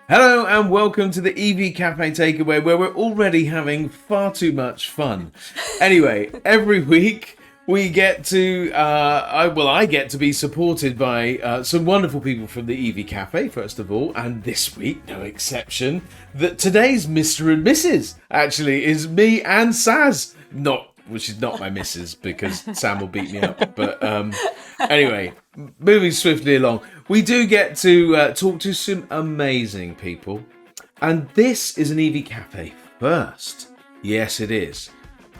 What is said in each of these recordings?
Hello and welcome to the EV Cafe Takeaway, where we're already having far too much fun. Anyway, every week we get to, I get to be supported by some wonderful people from the EV Cafe, first of all, and this week, no exception, that today's Mr. and Mrs. actually is me and Saz. She's not my missus because Sam will beat me up, but anyway, moving swiftly along, we do get to talk to some amazing people. And this is an EV Cafe first. Yes, it is.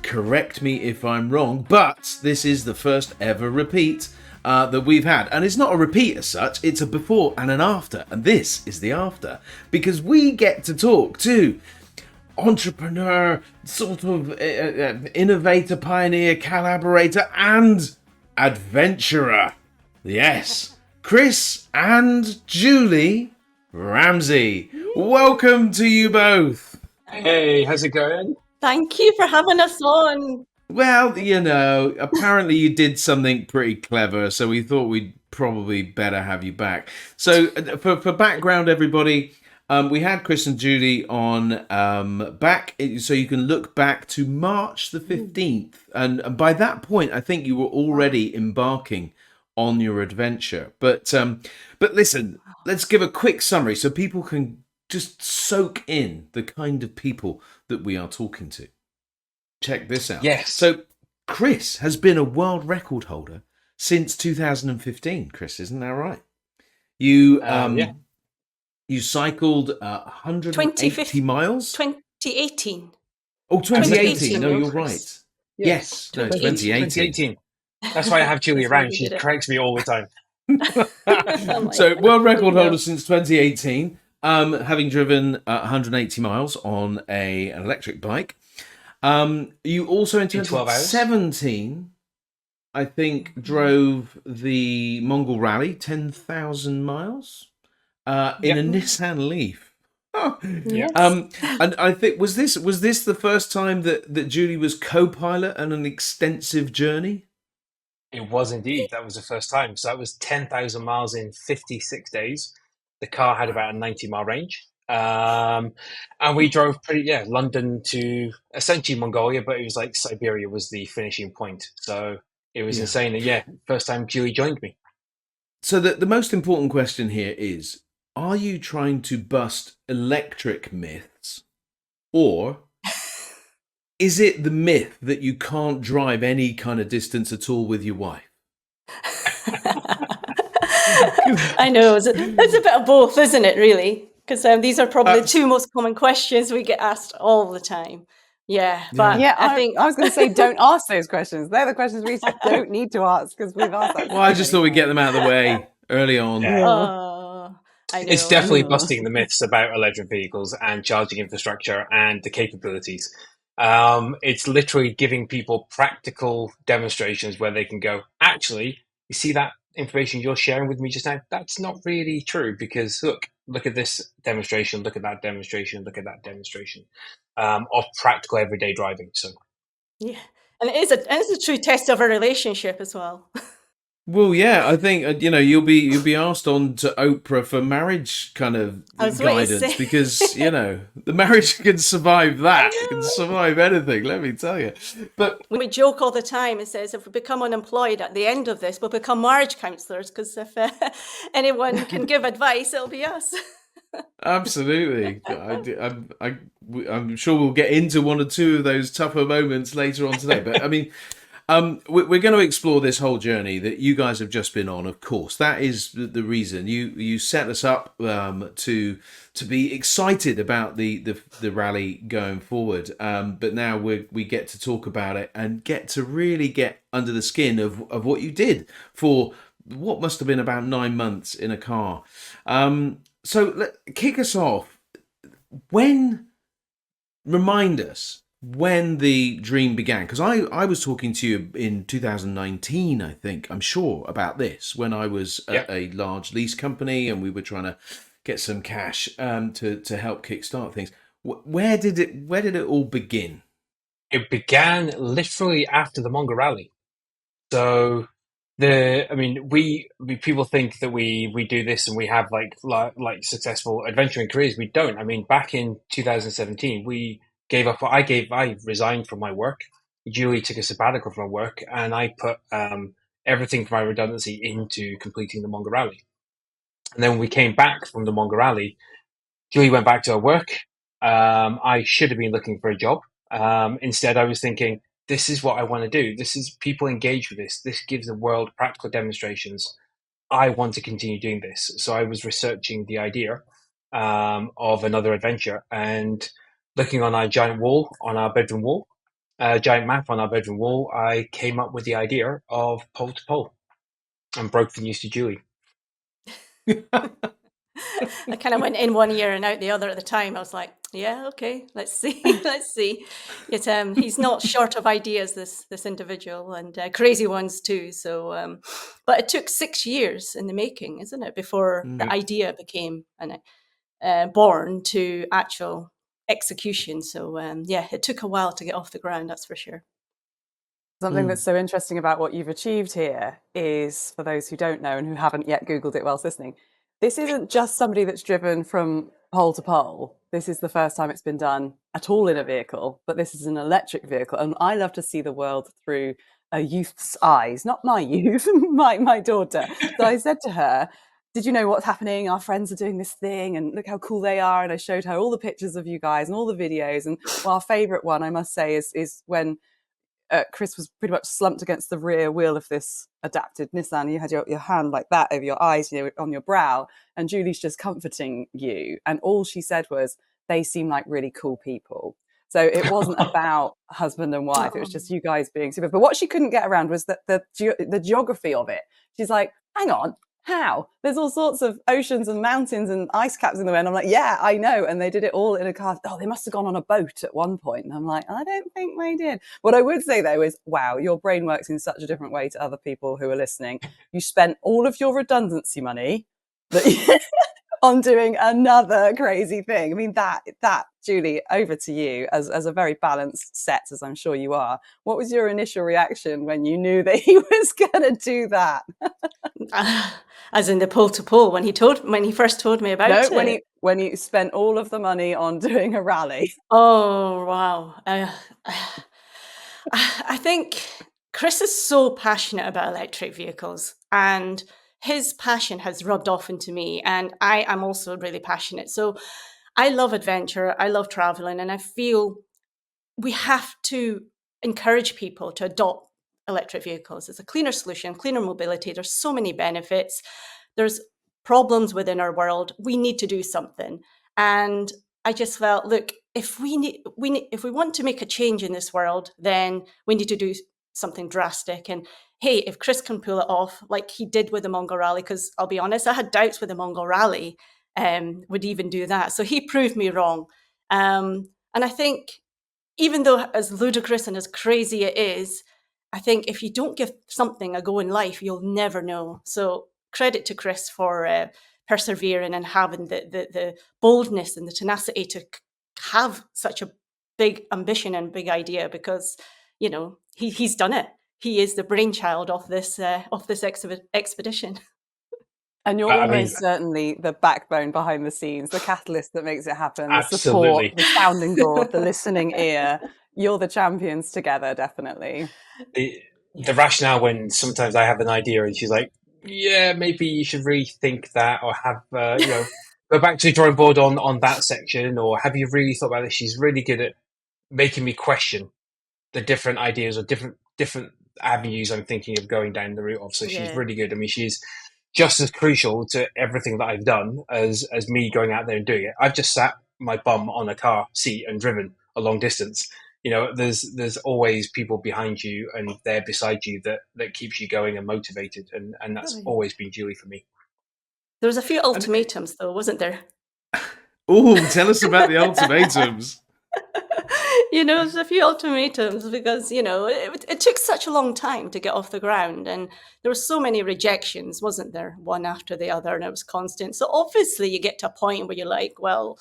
Correct me if I'm wrong, but this is the first ever repeat that we've had. And it's not a repeat as such, it's a before and an after. And this is the after. Because we get to talk to entrepreneur, sort of innovator, pioneer, collaborator, and adventurer. Yes, Chris and Julie Ramsey. Welcome to you both. Hey, how's it going? Thank you for having us on. Well, apparently you did something pretty clever, so we thought we'd probably better have you back. So, for background, everybody, we had Chris and Julie on back, so you can look back to March the 15th. And by that point, I think you were already embarking on your adventure. But listen, let's give a quick summary so people can just soak in the kind of people that we are talking to. Check this out. Yes. So Chris has been a world record holder since 2015. Chris, isn't that right? You you cycled 180 miles? 2018. Oh, 2018. 2018, No, you're Chris. right. Yes, no, 2018. 2018. That's why I have Julie That's why around. we She did it. corrects me all the time. So, world record Yeah. holder since 2018, having driven 180 miles on an electric bike. You also in 12 hours. 2017, I think, drove the Mongol Rally, 10,000 miles, in a Nissan Leaf. Oh. Yes. And I think was this the first time that Julie was co-pilot on an extensive journey? It was indeed. That was the first time. So that was 10,000 miles in 56 days. The car had about a 90-mile range. And we drove London to essentially Mongolia, but it was like Siberia was the finishing point. So it was insane. And first time Julie joined me. So the most important question here is, are you trying to bust electric myths, or is it the myth that you can't drive any kind of distance at all with your wife? I know. It's a bit of both, isn't it, really? Because these are probably the two most common questions we get asked all the time. Yeah, but I think I was going to say, don't ask those questions. They're the questions we don't need to ask because we've asked that. Well, I just thought we'd get them out of the way early on. Yeah. I know. It's definitely busting the myths about electric vehicles and charging infrastructure and the capabilities. It's literally giving people practical demonstrations where they can go, actually, you see that information you're sharing with me just now? That's not really true because look at this demonstration, look at that demonstration, look at that demonstration of practical everyday driving. So Yeah, and it's a true test of a relationship as well. Well, yeah, I think you'll be asked on to Oprah for marriage kind of guidance because the marriage can survive that. It can survive anything. Let me tell you. But we joke all the time. It says if we become unemployed at the end of this, we'll become marriage counselors because if anyone can give advice, it'll be us. Absolutely, I'm sure we'll get into one or two of those tougher moments later on today. But I mean. We're going to explore this whole journey that you guys have just been on. Of course, that is the reason you set us up to be excited about the rally going forward. But now we get to talk about it and get to really get under the skin of what you did for what must have been about 9 months in a car. So kick us off. Remind us when the dream began, because I was talking to you in 2019, I think, I'm sure, about this, when I was at a large lease company and we were trying to get some cash to help kickstart things. Where did it all begin? It began literally after the Mongol Rally. So People think that we do this and we have like successful adventuring careers. We don't. I mean, back in 2017, I resigned from my work. Julie took a sabbatical from her work, and I put everything from my redundancy into completing the Mongo Rally. And then when we came back from the Mongo Rally, Julie went back to her work. I should have been looking for a job. Instead, I was thinking, this is what I want to do. This is people engage with this. This gives the world practical demonstrations. I want to continue doing this. So I was researching the idea of another adventure and looking on our giant wall, on our bedroom wall, a giant map on our bedroom wall. I came up with the idea of pole to pole and broke the news to Julie. I kind of went in one ear and out the other at the time. I was like, yeah, okay, let's see, let's see. He's not short of ideas, this individual, and crazy ones too. So, but it took 6 years in the making, isn't it, before the idea became born to actual execution. So, yeah, it took a while to get off the ground, that's for sure. Something that's so interesting about what you've achieved here is, for those who don't know and who haven't yet Googled it whilst listening, this isn't just somebody that's driven from pole to pole. This is the first time it's been done at all in a vehicle, but this is an electric vehicle. And I love to see the world through a youth's eyes, not my youth, my daughter. So I said to her, did you know what's happening? Our friends are doing this thing and look how cool they are. And I showed her all the pictures of you guys and all the videos. And our favorite one, I must say, is when Chris was pretty much slumped against the rear wheel of this adapted Nissan. You had your hand like that over your eyes, on your brow, and Julie's just comforting you. And all she said was, they seem like really cool people. So it wasn't about husband and wife. It was just you guys being super. But what she couldn't get around was that the geography of it. She's like, hang on, how? There's all sorts of oceans and mountains and ice caps in the way. And I'm like, yeah, I know. And they did it all in a car. Oh, they must have gone on a boat at one point. And I'm like, I don't think they did. What I would say, though, is, wow, your brain works in such a different way to other people who are listening. You spent all of your redundancy money on doing another crazy thing. I mean, that Julie, over to you as a very balanced set, as I'm sure you are. What was your initial reaction when you knew that he was going to do that? As in the pole to pole, when he first told me about it. When he spent all of the money on doing a rally. Oh wow! I think Chris is so passionate about electric vehicles, and his passion has rubbed off into me, and I am also really passionate. So I love adventure, I love traveling, and I feel we have to encourage people to adopt electric vehicles. It's a cleaner solution, cleaner mobility. There's so many benefits. There's problems within our world. We need to do something. And I just felt, look, if we want to make a change in this world, then we need to do something drastic. And hey, if Chris can pull it off like he did with the Mongo Rally, because I'll be honest, I had doubts with the Mongo Rally would even do that. So he proved me wrong. And I think, even though as ludicrous and as crazy it is, I think if you don't give something a go in life, you'll never know. So credit to Chris for persevering and having the boldness and the tenacity to have such a big ambition and big idea, because, he's done it. He is the brainchild of this expedition. And you're almost certainly the backbone behind the scenes, the catalyst that makes it happen, the Absolutely. support, the sounding board, the listening ear. You're the champions together, definitely. The rationale when sometimes I have an idea and she's like, yeah, maybe you should rethink that, or have, go back to the drawing board on that section, or have you really thought about this? She's really good at making me question the different ideas or different avenues I'm thinking of going down the route of. So she's really good. I mean, she's just as crucial to everything that I've done as me going out there and doing it. I've just sat my bum on a car seat and driven a long distance. There's always people behind you and there beside you that keeps you going and motivated. And that's always been Julie for me. There was a few ultimatums though, wasn't there? Oh, tell us about the ultimatums. There's a few ultimatums because, it took such a long time to get off the ground, and there were so many rejections, wasn't there? One after the other, and it was constant. So obviously you get to a point where you're like, well,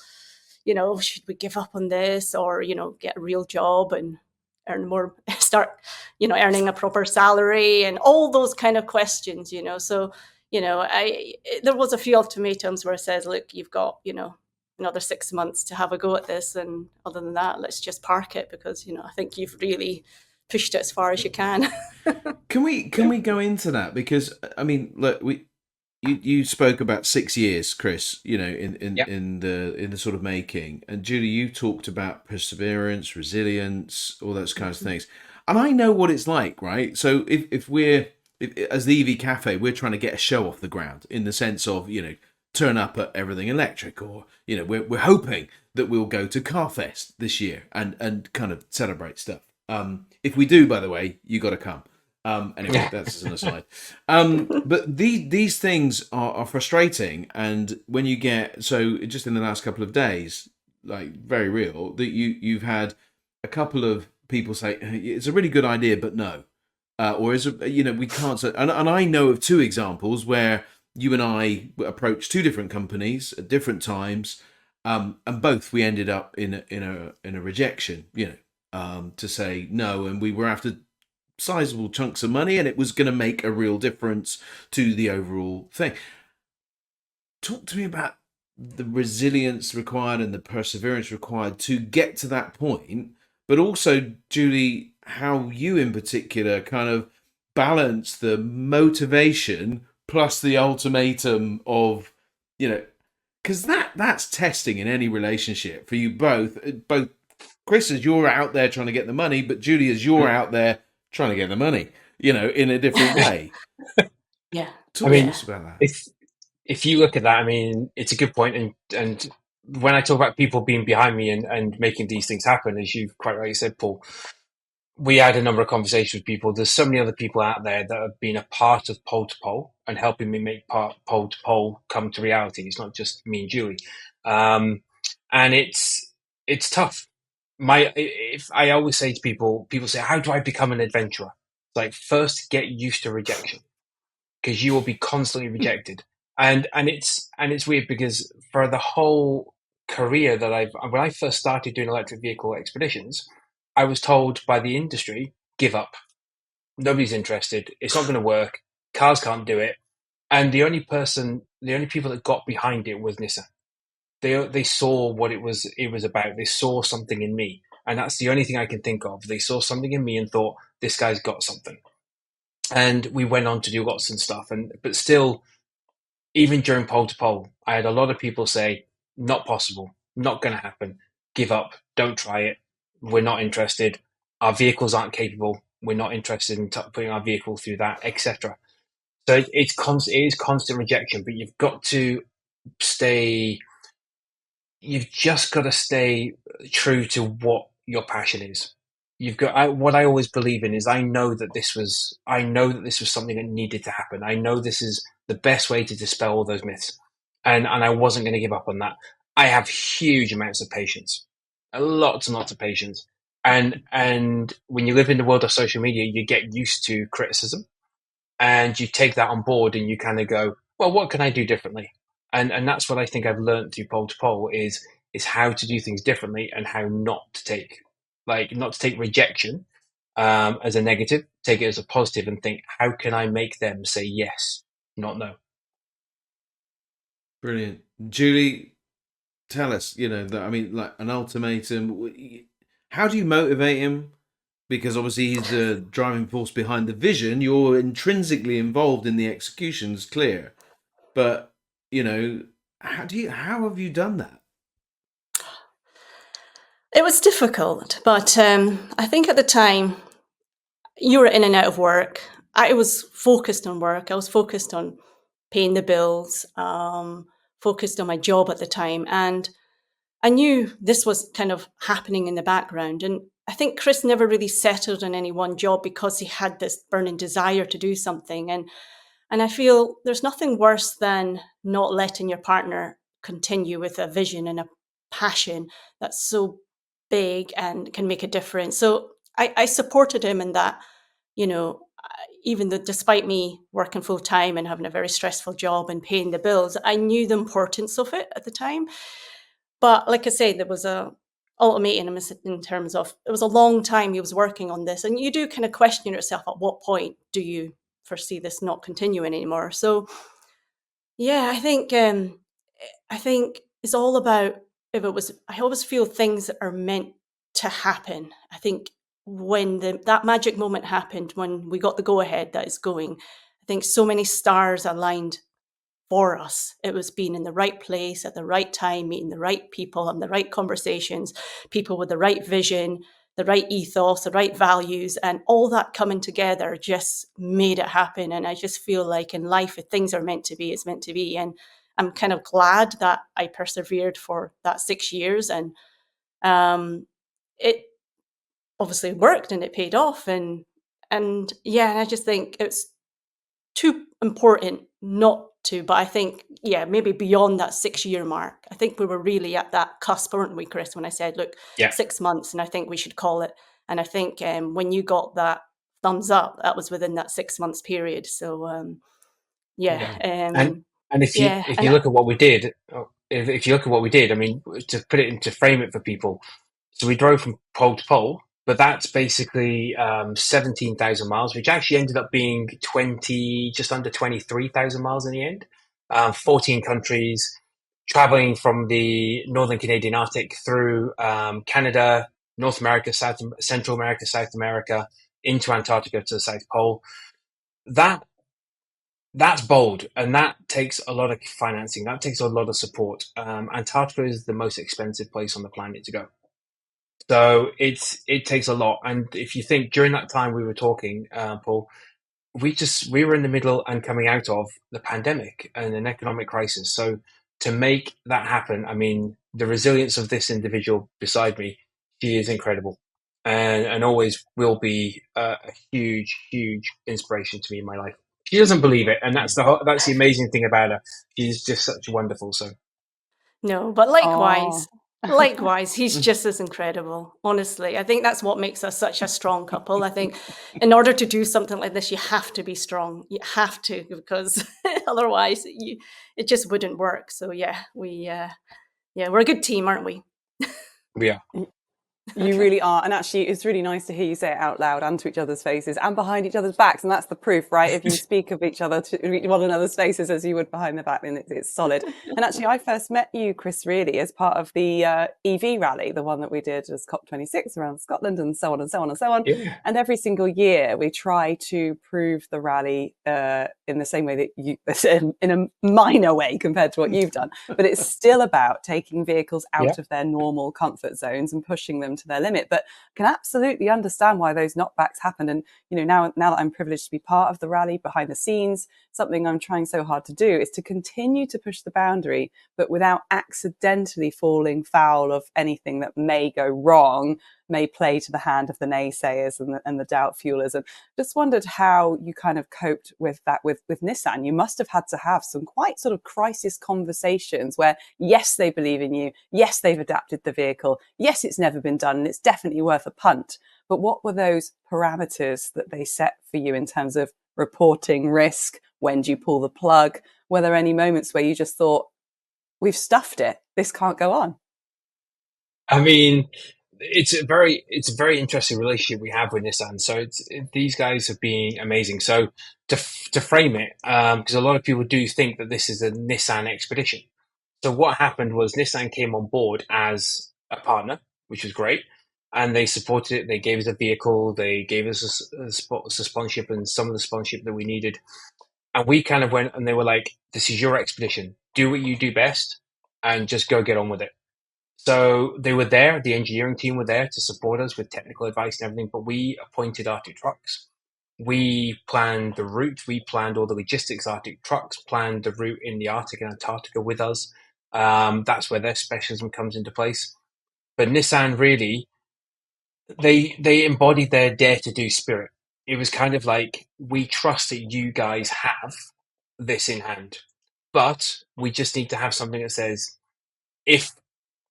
should we give up on this or, get a real job? And earn more, start, earning a proper salary, and all those kind of questions, So, there was a few ultimatums where it says, look, you've got, another 6 months to have a go at this. And other than that, let's just park it because, I think you've really pushed it as far as you can. Can we go into that? Because I mean, look, you spoke about 6 years, Chris, in the sort of making, and Julie, you talked about perseverance, resilience, all those kinds of things. And I know what it's like, right? So if as the EV Cafe, we're trying to get a show off the ground in the sense of, turn up at everything electric, or, we're hoping that we'll go to Carfest this year and kind of celebrate stuff. If we do, by the way, you got to come. Anyway, that's as an aside. But these things are frustrating, and when you get, so just in the last couple of days, like very real, that you've had a couple of people say it's a really good idea, but no, or is it, we can't. And I know of 2 examples where you and I approached 2 different companies at different times, and both we ended up in a rejection, to say no, and we were after sizable chunks of money, and it was going to make a real difference to the overall thing. Talk to me about the resilience required and the perseverance required to get to that point, but also, Julie, how you in particular kind of balance the motivation plus the ultimatum of, because that's testing in any relationship for you both. Chris, as you're out there trying to get the money, but Julie, as you're out there trying to get the money, in a different way. Yeah. Talk to us about that. If you look at that, I mean, it's a good point. And when I talk about people being behind me and making these things happen, as you've quite rightly said, Paul, we had a number of conversations with people. There's so many other people out there that have been a part of Pole to Pole and helping me make Pole to Pole come to reality. It's not just me and Julie. And it's tough. If I always say to people say, how do I become an adventurer? It's like, first get used to rejection, because you will be constantly rejected. And it's weird, because for the whole career that when I first started doing electric vehicle expeditions, I was told by the industry, give up. Nobody's interested. It's not going to work. Cars can't do it. And the only people that got behind it was Nissan. They saw what it was about. They saw something in me. And that's the only thing I can think of. They saw something in me and thought, this guy's got something. And we went on to do lots and stuff. But still, even during Pole to Pole, I had a lot of people say, not possible, not going to happen, give up, don't try it, we're not interested, our vehicles aren't capable, we're not interested in putting our vehicle through that, etc. So it is constant rejection, but you've just got to stay true to what your passion is. What I always believe in is I know that this was something that needed to happen. I know this is the best way to dispel all those myths, and I wasn't going to give up on that. I have huge amounts of patience, lots and lots of patience, and when you live in the world of social media, you get used to criticism, and you take that on board, and you kind of go, well, what can I do differently? And that's what I think I've learned through Pole to Pole is how to do things differently, and how not to take rejection as a negative, take it as a positive, and think, how can I make them say yes, not no? Brilliant. Julie, tell us, like an ultimatum. How do you motivate him? Because obviously he's the driving force behind the vision. You're intrinsically involved in the executions, clear. But, how have you done that? It was difficult, but I think at the time you were in and out of work. I was focused on work. I was focused on paying the bills, focused on my job at the time. And I knew this was kind of happening in the background. And I think Chris never really settled on any one job because he had this burning desire to do something. And I feel there's nothing worse than not letting your partner continue with a vision and a passion that's so big and can make a difference. So I supported him in that, even though despite me working full time and having a very stressful job and paying the bills, I knew the importance of it at the time. But like I say, there was a ultimating him in terms of, it was a long time he was working on this, and you do kind of question yourself, at what point do you foresee this not continuing anymore? So yeah, I think it's all about, if it was, I always feel things that are meant to happen. I think when that magic moment happened, when we got the go ahead that is going, I think so many stars aligned for us. It was being in the right place at the right time, meeting the right people, and the right conversations, people with the right vision, the right ethos, the right values, and all that coming together just made it happen. And I just feel like in life, if things are meant to be, it's meant to be. And I'm kind of glad that I persevered for that 6 years, and it obviously worked and it paid off. And yeah, and I just think it's too important not to. But I think, yeah, maybe beyond that 6 year mark, I think we were really at that cusp, weren't we, Chris, when I said, look, Yeah. 6 months, and I think we should call it. And I think when you got that thumbs up, that was within that 6 months period. So yeah. And if you Yeah. if And you look at what we did, if you look at what we did, I mean, to put it into frame it for people, so we drove from pole to pole, but that's basically 17,000 miles, which actually ended up being just under 23,000 miles in the end. 14 countries, traveling from the northern Canadian Arctic through Canada, North America, Central America, South America, into Antarctica to the South Pole. That's bold, and that takes a lot of financing. That takes a lot of support. Antarctica is the most expensive place on the planet to go, so it takes a lot. And if you think during that time we were talking, Paul, we were in the middle and coming out of the pandemic and an economic crisis. So to make that happen, I mean, the resilience of this individual beside me, she is incredible, and always will be a huge inspiration to me in my life. She doesn't believe it, and that's the amazing thing about her. She's just such wonderful. So no, but Oh, likewise, he's just as incredible. Honestly, I think that's what makes us such a strong couple. I think in order to do something like this, you have to be strong. You have to, because otherwise, it just wouldn't work. So yeah, we're a good team, aren't we? yeah, you really are. And actually, it's really nice to hear you say it out loud and to each other's faces and behind each other's backs. And that's the proof, right? If you speak of each other to one another's faces as you would behind the back, then it's solid. And actually, I first met you, Chris, really as part of the EV rally, the one that we did as COP26 around Scotland, and so on and so on and so on. yeah, And every single year, we try to prove the rally in the same way that you, in a minor way compared to what you've done. But it's still about taking vehicles yeah. out of their normal comfort zones and pushing them to their limit. But can absolutely understand why those knockbacks happened. And now that I'm privileged to be part of the rally behind the scenes, something I'm trying so hard to do is to continue to push the boundary, but without accidentally falling foul of anything that may go wrong, may play to the hand of the naysayers and the doubt fuelers. And just wondered how you kind of coped with that with Nissan. You must have had to have some quite sort of crisis conversations where, yes, they believe in you. Yes, they've adapted the vehicle. Yes, it's never been done and it's definitely worth a punt. But what were those parameters that they set for you in terms of reporting risk? When do you pull the plug? Were there any moments where you just thought, we've stuffed it, this can't go on? I mean, it's a very interesting relationship we have with Nissan. So these guys have been amazing. So to frame it, because a lot of people do think that this is a Nissan expedition. So what happened was Nissan came on board as a partner, which was great, and they supported it. They gave us a vehicle, they gave us a sponsorship and some of the sponsorship that we needed, and we kind of went and they were like, "This is your expedition. Do what you do best, and just go get on with it." So they were there, the engineering team were there to support us with technical advice and everything, but we appointed Arctic Trucks. We planned the route, we planned all the logistics. Arctic Trucks planned the route in the Arctic and Antarctica with us. That's where their specialism comes into place. But Nissan really, they embodied their dare to do spirit. It was kind of like, we trust that you guys have this in hand, but we just need to have something that says, if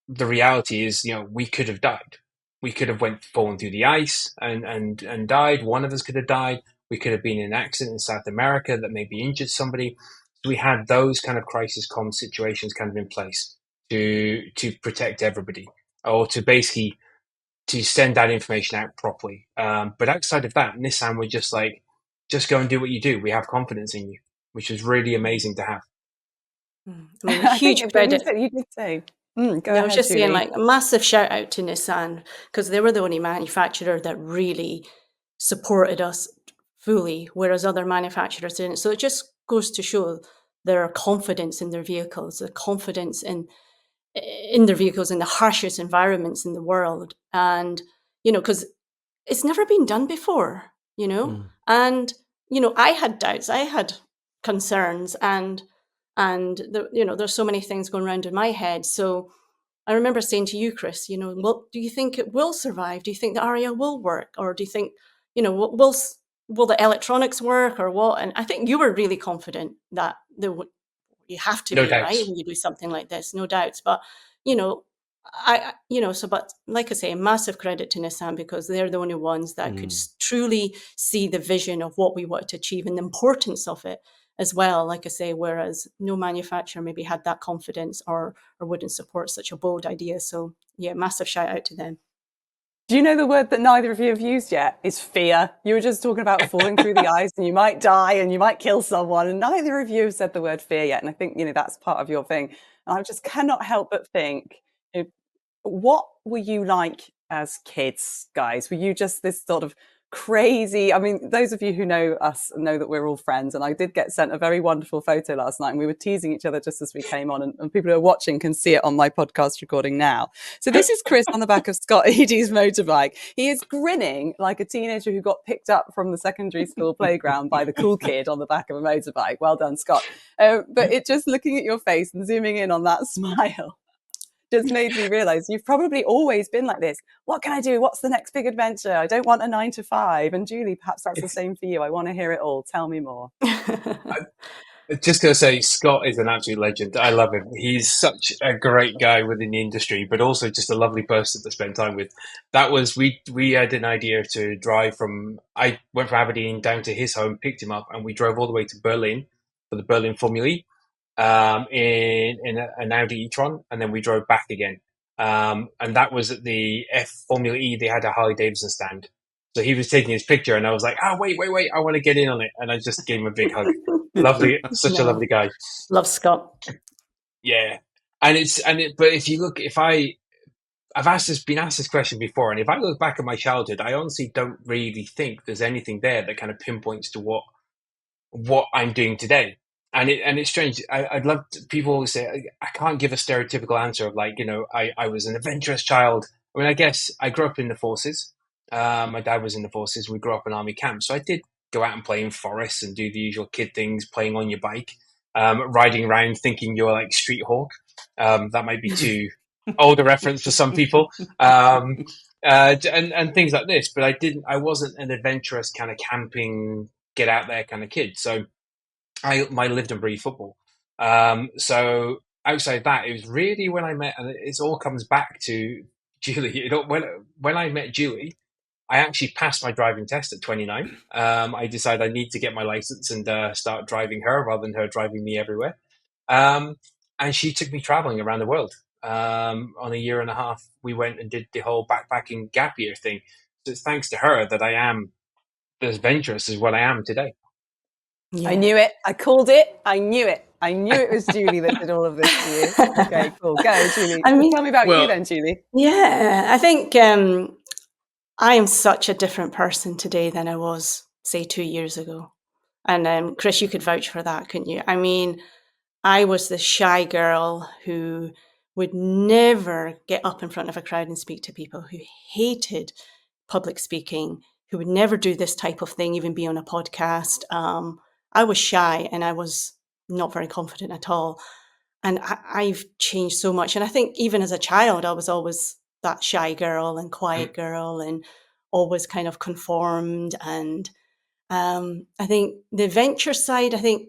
the reality is, we could have died. We could have fallen through the ice and died. One of us could have died. We could have been in an accident in South America that maybe injured somebody. So we had those kind of crisis comm situations kind of in place to protect everybody. or to basically to send that information out properly. But outside of that, Nissan were just like, just go and do what you do. We have confidence in you, which was really amazing to have. I mean, a I think huge credit. you did say. Go I was ahead, just saying, Julie. like, a massive shout out to Nissan, because they were the only manufacturer that really supported us fully, whereas other manufacturers didn't. So it just goes to show their confidence in their vehicles, the confidence in their vehicles in the harshest environments in the world. And, because it's never been done before, and, I had doubts, I had concerns, and there's so many things going around in my head. So I remember saying to you, Chris, well, do you think it will survive? Do you think the Aria will work? Or do you think, will the electronics work or what? And I think you were really confident that you have to No be, right, doubts. when you do something like this, no doubts. But, but like I say, massive credit to Nissan, because they're the only ones that could truly see the vision of what we wanted to achieve and the importance of it as well. Like I say, whereas no manufacturer maybe had that confidence or wouldn't support such a bold idea. So yeah, massive shout out to them. Do you know the word that neither of you have used yet? Is fear. You were just talking about falling through the ice and you might die and you might kill someone, and neither of you have said the word fear yet. And I think, that's part of your thing. And I just cannot help but think, what were you like as kids, guys? Were you just this sort of crazy? I mean, those of you who know us know that we're all friends, and I did get sent a very wonderful photo last night, and we were teasing each other just as we came on, and people who are watching can see it on my podcast recording now. So this is Chris on the back of Scott Eady's motorbike. He is grinning like a teenager who got picked up from the secondary school playground by the cool kid on the back of a motorbike. Well done, Scott. But it just looking at your face and zooming in on that smile just made me realize you've probably always been like this. What can I do? What's the next big adventure? I don't want a 9 to 5. And Julie, perhaps that's the same for you. I want to hear it all. Tell me more. Just going to say, Scott is an absolute legend. I love him. He's such a great guy within the industry, but also just a lovely person to spend time with. That was, we had an idea to drive I went from Aberdeen down to his home, picked him up, and we drove all the way to Berlin for the Berlin Formula E, in an Audi e-tron, and then we drove back again. And that was at the Formula E. They had a Harley Davidson stand. So he was taking his picture, and I was like, wait, I want to get in on it. And I just gave him a big hug. Lovely, such a lovely guy. Love Scott. Yeah. But if you look, been asked this question before, and if I look back at my childhood, I honestly don't really think there's anything there that kind of pinpoints to what I'm doing today. And it's strange. I'd love people always say, I can't give a stereotypical answer of like, I was an adventurous child. I mean, I guess I grew up in the forces. My dad was in the forces. We grew up in army camps. So I did go out and play in forests and do the usual kid things, playing on your bike, riding around thinking you're like Street Hawk. That might be too old a reference for some people. And things like this. But I wasn't an adventurous kind of camping, get out there kind of kid. So I lived and breathed football. So outside that, it was really when I met, and it all comes back to Julie. When I met Julie, I actually passed my driving test at 29. I decided I need to get my license and start driving her rather than her driving me everywhere. And she took me traveling around the world. On a year and a half, we went and did the whole backpacking gap year thing. So it's thanks to her that I am as adventurous as what I am today. Yeah. I knew it. I called it. I knew it. I knew it was Julie that did all of this for you. Okay, cool. Go, Julie. Tell me about you then, Julie. Yeah, I think I am such a different person today than I was, say, 2 years ago. And Chris, you could vouch for that, couldn't you? I mean, I was the shy girl who would never get up in front of a crowd and speak to people, who hated public speaking, who would never do this type of thing, even be on a podcast. I was shy and I was not very confident at all. And I've changed so much. And I think even as a child, I was always that shy girl and quiet girl and always kind of conformed. And I think the adventure side, I think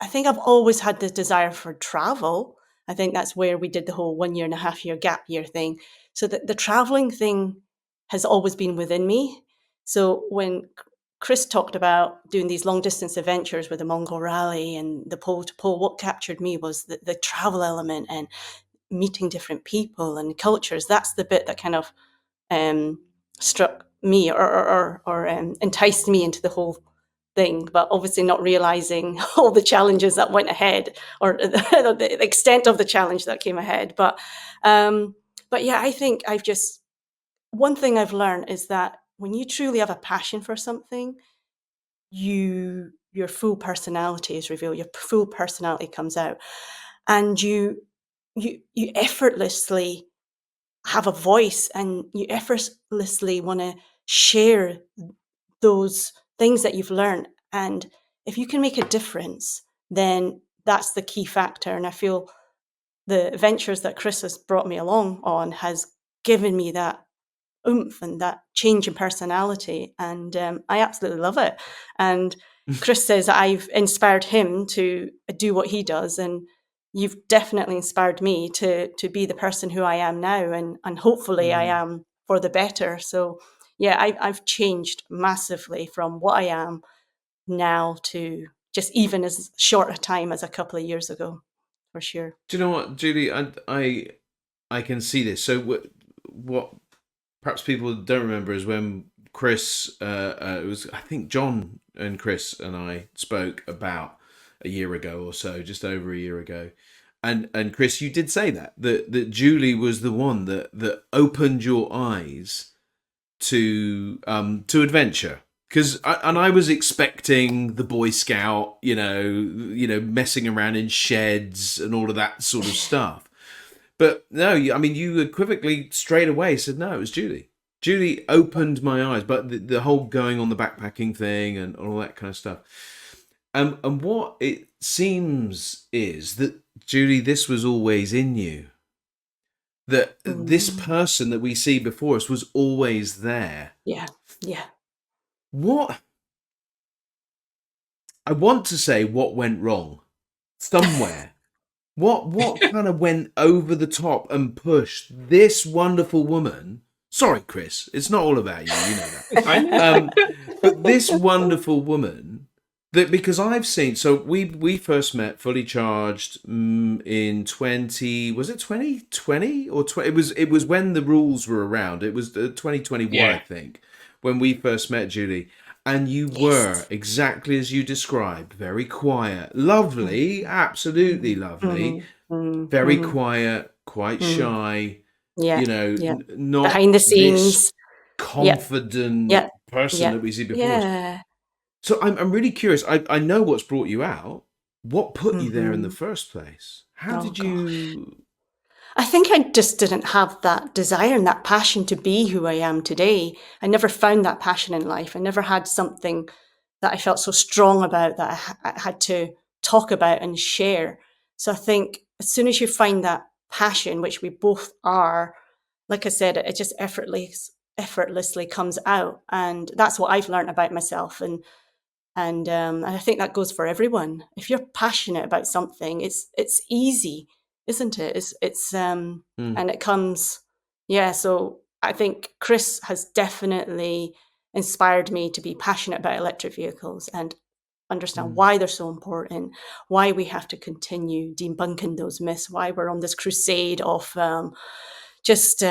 I've always had this desire for travel. I think that's where we did the whole 1 year and a half year gap year thing. So the traveling thing has always been within me. So when Chris talked about doing these long distance adventures with the Mongol Rally and the pole to pole, what captured me was the travel element and meeting different people and cultures, that's the bit that kind of struck me or enticed me into the whole thing, but obviously not realizing all the challenges that went ahead, or the extent of the challenge that came ahead. But yeah, I think one thing I've learned is that when you truly have a passion for something, your full personality is revealed, your full personality comes out, and you effortlessly have a voice, and you effortlessly want to share those things that you've learned. And if you can make a difference, then that's the key factor. And I feel the ventures that Chris has brought me along on has given me that oomph and that change in personality, and I absolutely love it. And Chris says that I've inspired him to do what he does, and you've definitely inspired me to be the person who I am now, and hopefully I am for the better. So yeah, I've changed massively from what I am now to just even as short a time as a couple of years ago, for sure. Do you know what, Julie? I can see this. So what perhaps people don't remember is when Chris, it was, I think John and Chris and I spoke about a year ago or so, just over a year ago. And Chris, you did say that Julie was the one that opened your eyes to adventure. Because I was expecting the Boy Scout, you know, messing around in sheds and all of that sort of stuff. But no, I mean, you equivocally straight away said, no, it was Julie. Julie opened my eyes, but the whole going on the backpacking thing and all that kind of stuff. And what it seems is that, Julie, this was always in you. That this person that we see before us was always there. Yeah. What? I want to say what went wrong somewhere. What kind of went over the top and pushed this wonderful woman? Sorry, Chris, it's not all about you, you know that. But this wonderful woman, that because I've seen, so we first met fully charged in 2020 or 20? It was when the rules were around. It was 2021, I think, when we first met, Julie. And you were exactly as you described, very quiet, lovely, absolutely lovely, very quiet, quite shy, you know, not behind the scenes, this confident person that we see before us. So I'm really curious. I know what's brought you out. What put you there in the first place? How did you... I think I just didn't have that desire and that passion to be who I am today. I never found that passion in life. I never had something that I felt so strong about that I had to talk about and share. So I think as soon as you find that passion, which we both are, like I said, it just effortlessly comes out. And that's what I've learned about myself. And I think that goes for everyone. If you're passionate about something, it's easy, isn't it? And it comes, so I think Chris has definitely inspired me to be passionate about electric vehicles and understand why they're so important, why we have to continue debunking those myths, why we're on this crusade of just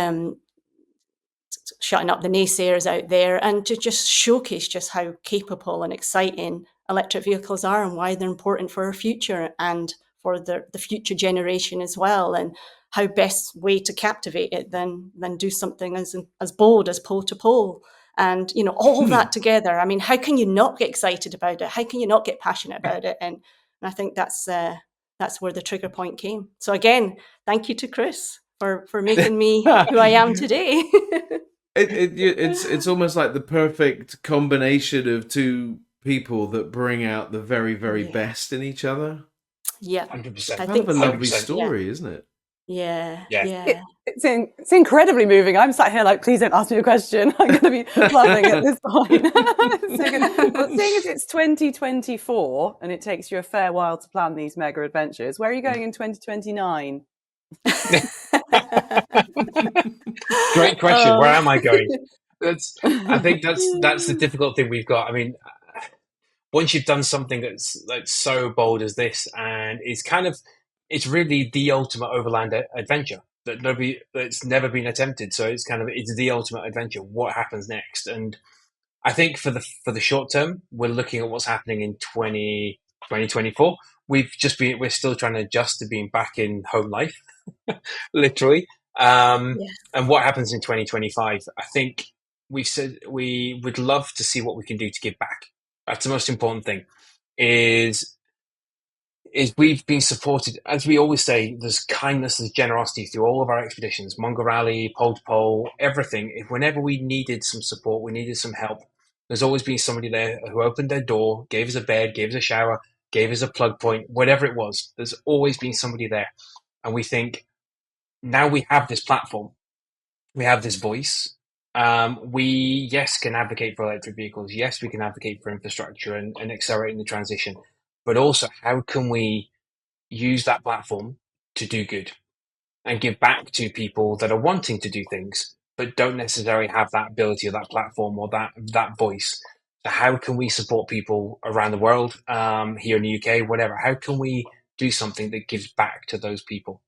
shutting up the naysayers out there, and to just showcase just how capable and exciting electric vehicles are and why they're important for our future and for the future generation as well, and how best way to captivate it than do something as bold as pole to pole. And, you know, all that together, I mean, how can you not get excited about it? How can you not get passionate about it? And I think that's where the trigger point came. So again, thank you to Chris for making me who I am today. It's almost like the perfect combination of two people that bring out the very, very best in each other. Yeah, 100%. I Kind think of a so. lovely story, isn't it? Yeah. It's incredibly moving. I'm sat here like, please don't ask me a question. I'm going to be laughing at this point. So good. Well, seeing as it's 2024 and it takes you a fair while to plan these mega adventures, where are you going in 2029? Great question. Where am I going? I think that's the difficult thing we've got. I mean, once you've done something that's like so bold as this, and it's kind of, it's really the ultimate overland adventure that's never been attempted. So it's the ultimate adventure. What happens next? And I think for the short term, we're looking at what's happening in 2024. We're still trying to adjust to being back in home life, literally. Yeah. And what happens in 2025? I think we've said we would love to see what we can do to give back. That's the most important thing. Is we've been supported, as we always say, there's kindness, there's generosity through all of our expeditions, Mungo Rally, Pole to Pole, everything. If whenever we needed some support, we needed some help, there's always been somebody there who opened their door, gave us a bed, gave us a shower, gave us a plug point, whatever it was. There's always been somebody there. And we think, now we have this platform, we have this voice. We, yes, can advocate for electric vehicles. Yes, we can advocate for infrastructure and accelerating the transition. But also, how can we use that platform to do good and give back to people that are wanting to do things, but don't necessarily have that ability or that platform or that voice? So how can we support people around the world, here in the UK, whatever? How can we do something that gives back to those people?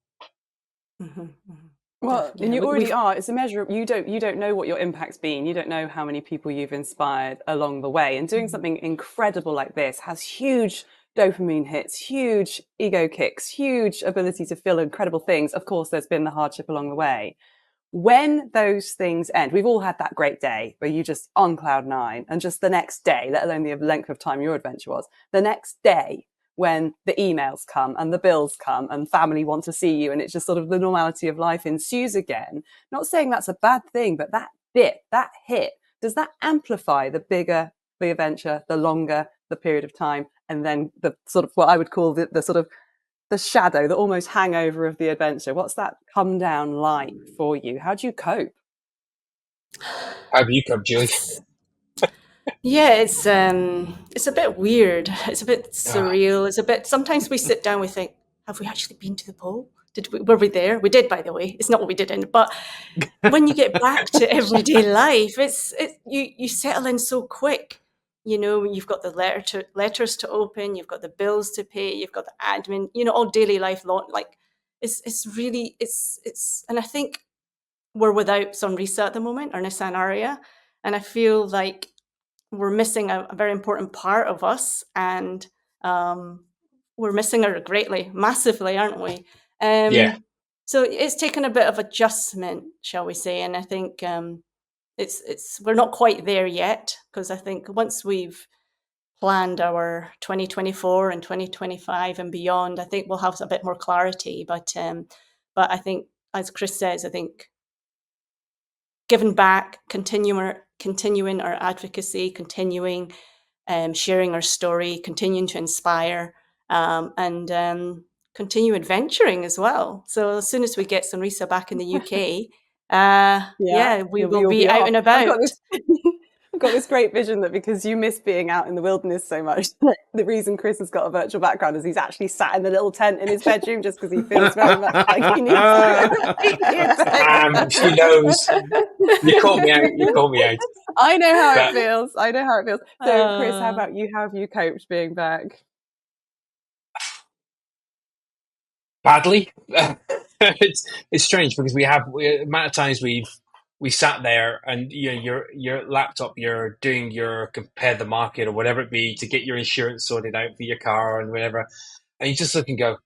Mm-hmm, mm-hmm. Well, Definitely. and you We- already we've- are. It's a measure of you don't know what your impact's been. You don't know how many people you've inspired along the way. And doing something incredible like this has huge dopamine hits, huge ego kicks, huge ability to feel incredible things. Of course, there's been the hardship along the way. When those things end, we've all had that great day where you just on cloud nine, and just the next day, let alone the length of time your adventure was, the next day when the emails come and the bills come and family want to see you, and it's just sort of the normality of life ensues again. Not saying that's a bad thing, but that hit, does that amplify the bigger the adventure, the longer the period of time, and then the sort of what I would call the sort of the shadow, the almost hangover of the adventure? What's that come down like for you? How do you cope? How do you cope, Julie? Yeah, it's a bit weird. It's a bit Ah, surreal. It's a bit. Sometimes we sit down, we think, have we actually been to the pole? Were we there? We did, by the way. It's not what we did in, but when you get back to everyday life, you settle in so quick. You know, you've got the letters to open, you've got the bills to pay, you've got the admin. You know, all daily life. Like it's really it's. And I think we're without Sunrisa at the moment, or Nissan Aria, and I feel like we're missing a very important part of us, and we're missing her greatly, massively, aren't we? yeah, So it's taken a bit of adjustment, shall we say, and I think it's we're not quite there yet, because I think once we've planned our 2024 and 2025 and beyond, I think we'll have a bit more clarity. But I think, as Chris says, I think giving back, continuing our advocacy, continuing sharing our story, continuing to inspire, and continue adventuring as well. So as soon as we get Sunrisa back in the UK, Yeah, yeah, we will you'll be be out off. and I've got about. this. I've got this great vision that because you miss being out in the wilderness so much, the reason Chris has got a virtual background is he's actually sat in the little tent in his bedroom just because he feels very much like he needs to. she knows. You call me out. You call me out. I know how it But feels. I know how it feels. So, Chris, how Uh, about you? How have you coped being back? badly. It's strange because amount of times we sat there and your laptop, you're doing your compare the market or whatever it be to get your insurance sorted out for your car and whatever, and you just look and go,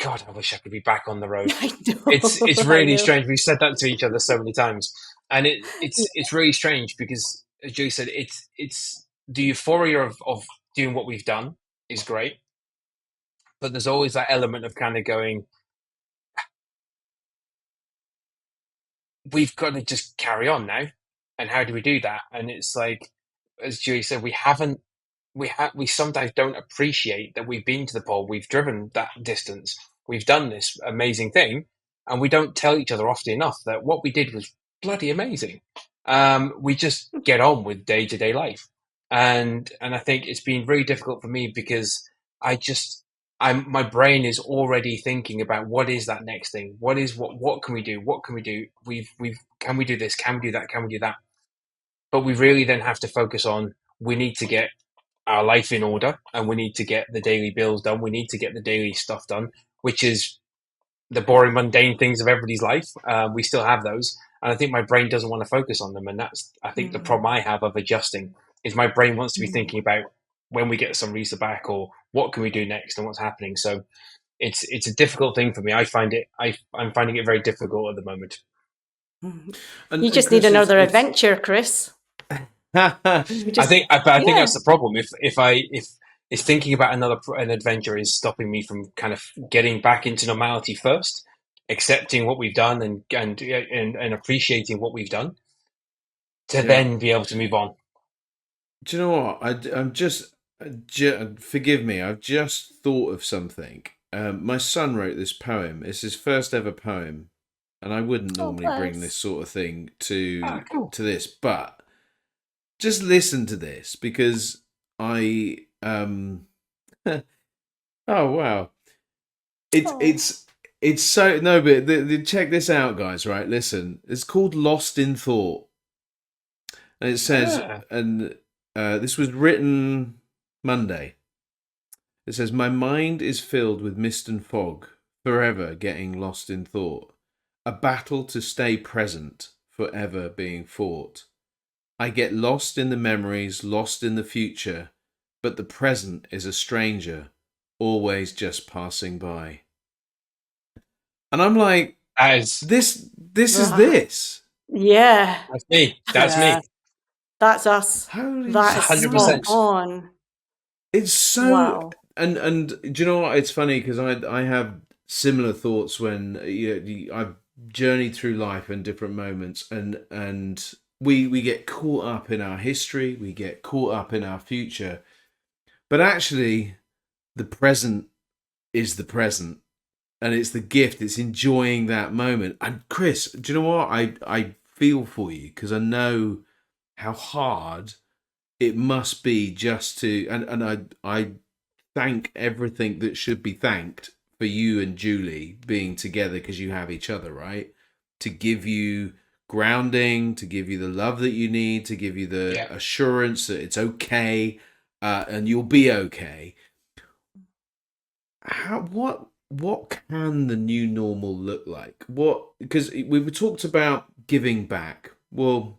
God, I wish I could be back on the road. I know, It's I really know. strange. We've said that to each other so many times, and it's really strange because, as Julie said, it's the euphoria of doing what we've done is great, but there's always that element of kind of going, we've got to just carry on now. And how do we do that? And it's like, as Julie said, we sometimes don't appreciate that we've been to the pole, we've driven that distance, we've done this amazing thing, and we don't tell each other often enough that what we did was bloody amazing. We just get on with day to day life, and I think it's been really difficult for me because I just my brain is already thinking about what is that next thing, what can we do, what can we do, we've can we do this, can we do that, can we do that, but we really then have to focus on, we need to get our life in order and we need to get the daily bills done. We need to get the daily stuff done, which is the boring, mundane things of everybody's life. We still have those, and I think my brain doesn't want to focus on them. And that's, I think, the problem I have of adjusting is my brain wants to be thinking about when we get some Risa back, or what can we do next, and what's happening. So it's a difficult thing for me. I'm finding it very difficult at the moment. You just need another adventure, Chris. I think that's the problem. If thinking about an adventure is stopping me from kind of getting back into normality first, accepting what we've done and appreciating what we've done, to then be able to move on. Do you know what? I'm just forgive me. I've just thought of something. My son wrote this poem. It's his first ever poem, and I wouldn't normally bring this sort of thing to this, but just listen to this, because I oh wow, it's so no, but check this out, guys. Right, listen. It's called "Lost in Thought," and it says, and this was written Monday. It says, "My mind is filled with mist and fog, forever getting lost in thought. A battle to stay present, forever being fought. I get lost in the memories, lost in the future, but the present is a stranger, always just passing by." And I'm like, this is this. Yeah. That's me. That's me. That's us. That's 100%. on. It's so and do you know what? It's funny because I have similar thoughts when I've journeyed through life in different moments, and we get caught up in our history, we get caught up in our future, but actually the present is the present, and it's the gift. It's enjoying that moment. And Chris, do you know what? I feel for you, because I know how hard it must be just to, and I thank everything that should be thanked for you and Julie being together, because you have each other, right? To give you grounding, to give you the love that you need, to give you the assurance that it's okay, and you'll be okay. What can the new normal look like? Because we talked about giving back. Well,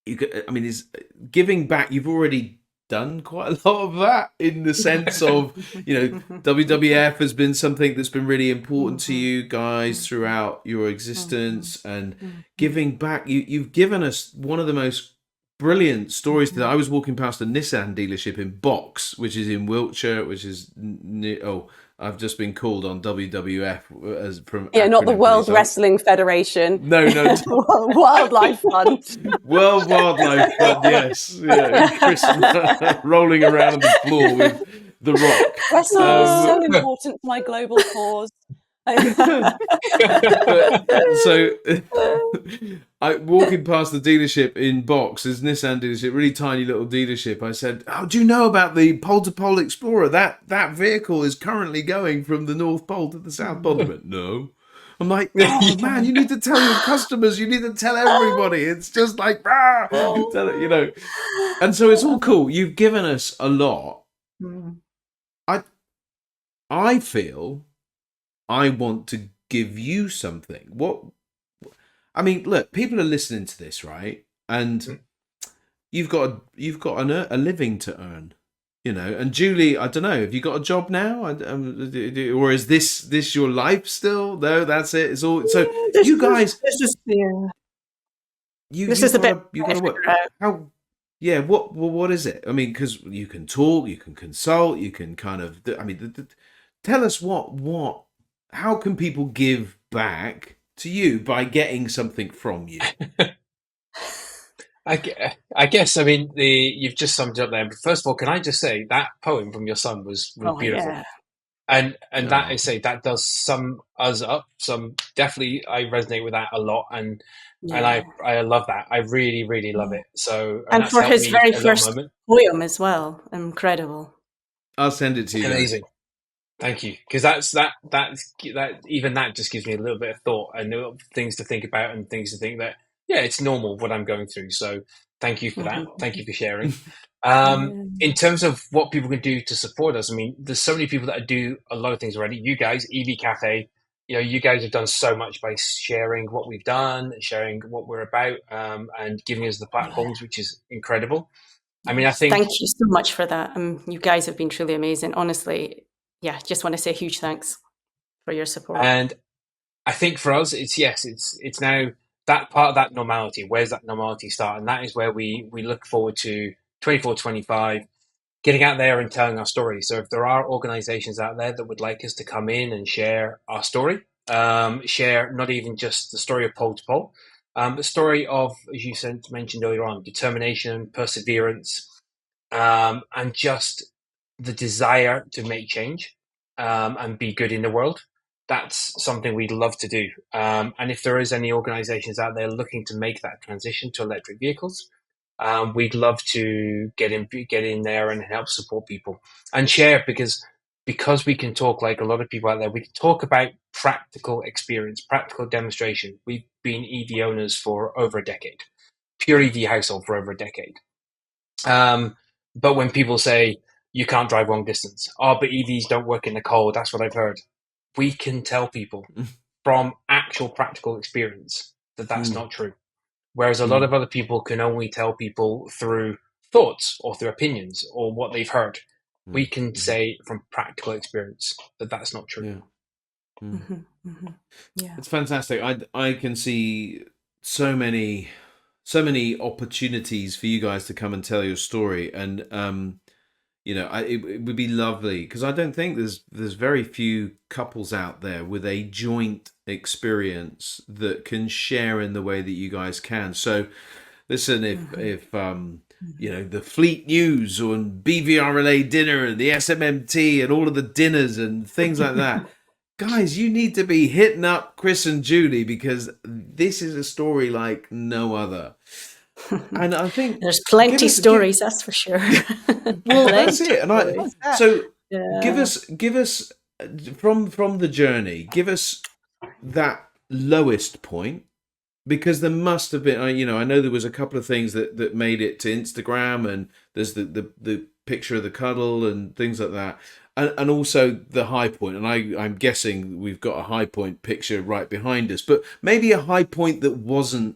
is giving back, you've already done quite a lot of that, in the sense of, WWF has been something that's been really important to you guys throughout your existence, and giving back, you've given us one of the most brilliant stories. That I was walking past a Nissan dealership in Box, which is in Wiltshire, which is I've just been called on WWF as from not the World Wrestling Federation. No. Wildlife Fund. World Wildlife Fund, yes. Yeah. Chris rolling around on the floor with The Rock. Wrestling is so important to my global cause. So I walking past the dealership in Box, this Nissan dealership, really tiny little dealership. I said, "Oh, do you know about the Pole to Pole Explorer? That vehicle is currently going from the North Pole to the South Pole." They went, "No." I'm like, "Oh man, you need to tell your customers. You need to tell everybody. It's just like, And so it's all cool. You've given us a lot. I feel I want to give you something. Look, people are listening to this, right? And you've got a living to earn, And Julie, I don't know, have you got a job now, or is this your life still? No, that's it. It's all. So you guys, this is the you got to work. How? Yeah. What is it? Because you can talk, you can consult, you can kind of. Tell us what. How can people give back to you by getting something from you? I guess, you've just summed it up there. But first of all, can I just say that poem from your son was beautiful. Yeah. And that does sum us up. Definitely, I resonate with that a lot, and I love that. I really, really love it. So, and for his very first poem as well, incredible. I'll send it to you. Amazing. Guys. Thank you, because that even that just gives me a little bit of thought and things to think about, and things to think that it's normal what I'm going through. So thank you for that. Thank you for sharing. In terms of what people can do to support us, there's so many people that do a lot of things already. You guys, EV Cafe, you guys have done so much by sharing what we've done, sharing what we're about, and giving us the platforms, which is incredible. I mean, I Yes, think, thank you so much for that. You guys have been truly amazing. Honestly, yeah, just want to say huge thanks for your support. and I think for us, it's now that part of that normality. Where's that normality start? And that is where we look forward to 24, 25, getting out there and telling our story. So if there are organizations out there that would like us to come in and share our story, share not even just the story of pole to pole, the story of, as you mentioned earlier on, determination, perseverance, and just the desire to make change, and be good in the world. That's something we'd love to do. And if there is any organizations out there looking to make that transition to electric vehicles, we'd love to get in there and help support people and share, because we can talk, like a lot of people out there, we can talk about practical experience, practical demonstration. We've been EV owners for over a decade, pure EV household for over a decade. But when people say you can't drive long distance, but EVs don't work in the cold, that's what I've heard. We can tell people from actual practical experience that that's not true. Whereas a lot of other people can only tell people through thoughts or through opinions or what they've heard. We can say from practical experience that that's not true. Yeah. It's fantastic. I can see so many opportunities for you guys to come and tell your story, and it would be lovely, because I don't think there's very few couples out there with a joint experience that can share in the way that you guys can. So listen, if the Fleet News or BVRLA dinner and the SMMT and all of the dinners and things like that, guys, you need to be hitting up Chris and Julie, because this is a story like no other. And I think there's plenty stories, that's for sure. Well, that's it. And give us from the journey, give us that lowest point, because there must have been, I know there was a couple of things that made it to Instagram, and there's the picture of the cuddle and things like that, and also the high point. And I'm guessing we've got a high point picture right behind us, but maybe a high point that wasn't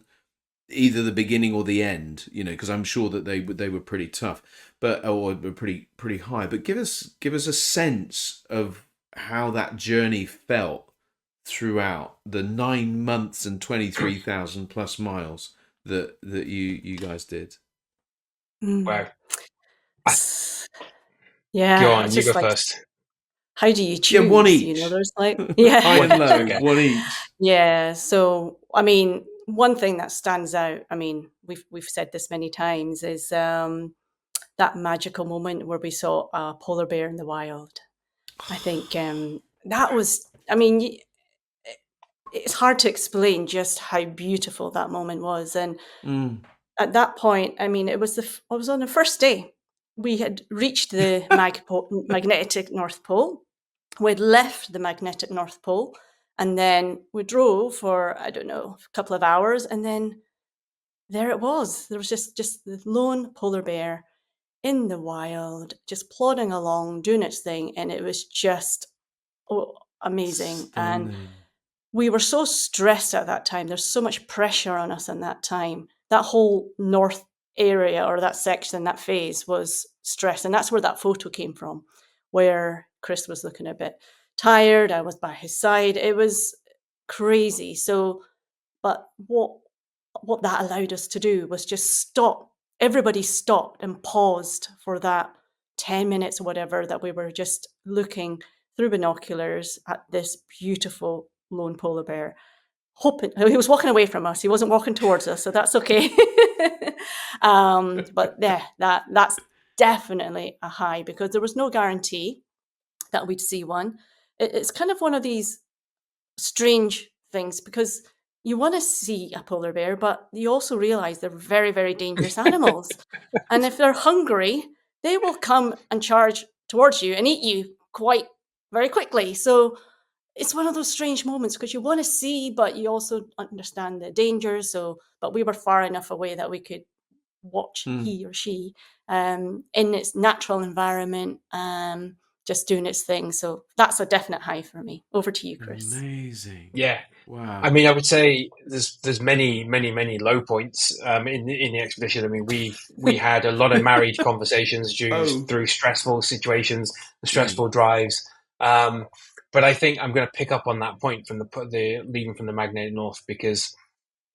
either the beginning or the end, because I'm sure that they were pretty tough, or were pretty high. But give us a sense of how that journey felt throughout the 9 months and 23,000 plus miles that you guys did. Wow. Yeah, Go on, it's you just go like, first. how do you choose? Yeah, one each. There's like High and low, Okay. one each. Yeah. So, I mean, one thing that stands out, I mean, we've said this many times, is that magical moment where we saw a polar bear in the wild. I think that was, I mean, it's hard to explain just how beautiful that moment was. And at that point, I mean, it was on the first day. We had reached the magnetic North Pole. We'd left the magnetic North Pole, and then we drove for, I don't know, a couple of hours, and then there it was. There was just the lone polar bear in the wild, just plodding along, doing its thing, and it was just amazing. And Stunning. we were so stressed at that time. There's so much pressure on us in that time. That whole north area, or that section, that phase, was stress. And that's where that photo came from, where Chris was looking a bit tired. I was by his side. It was crazy. So, but what that allowed us to do was just stop. Everybody stopped and paused for that 10 minutes or whatever, that we were just looking through binoculars at this beautiful lone polar bear. Hoping he was walking away from us. He wasn't walking towards us, so that's okay. But yeah, that's definitely a high, because there was no guarantee that we'd see one. It's kind of one of these strange things, because you want to see a polar bear, but you also realize they're very, very dangerous animals. And if they're hungry, they will come and charge towards you and eat you quite very quickly. So it's one of those strange moments, because you want to see, but you also understand the danger. So, but we were far enough away that we could watch he or she in its natural environment. just doing its thing. So that's a definite high for me. Over to you, Chris. Amazing. Yeah. Wow. I mean, I would say there's many low points in the expedition. I mean, we had a lot of married conversations through stressful situations, stressful drives. But I think I'm going to pick up on that point from the leaving from the Magnetic North, because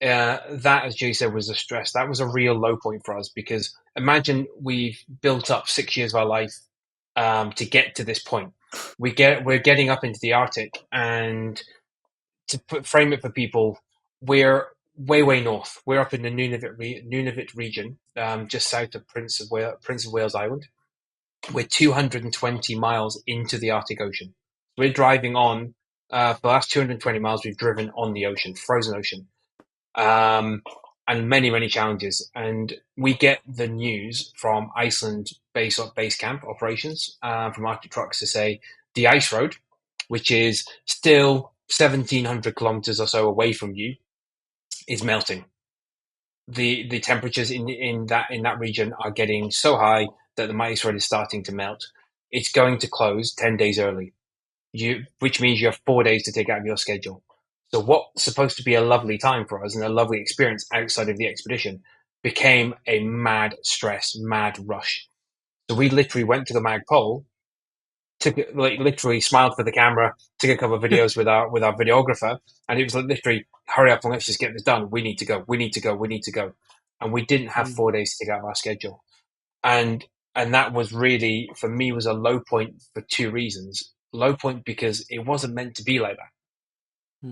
that, as Jay said, was a stress. That was a real low point for us, because imagine we've built up 6 years of our life to get to this point. We're getting up into the Arctic, and to frame it for people, we're way north. We're up in the Nunavut region, just south of Prince of Wales Island. We're 220 miles into the Arctic Ocean. We're driving on, for the last 220 miles, we've driven on the ocean, frozen ocean, and many challenges. And we get the news from Iceland base camp operations, from Arctic Trucks, to say the ice road, which is still 1,700 kilometers or so away from you, is melting. The temperatures in that region are getting so high that the ice road is starting to melt. It's going to close 10 days early, which means you have 4 days to take out of your schedule. So what's supposed to be a lovely time for us and a lovely experience outside of the expedition became a mad stress, mad rush. So we literally went to the Mag Pole, literally smiled for the camera, took a couple of videos with our videographer, and it was literally, hurry up and let's just get this done. We need to go. And we didn't have 4 days to take out of our schedule. And that was really, for me, was a low point for two reasons. Low point because it wasn't meant to be like that.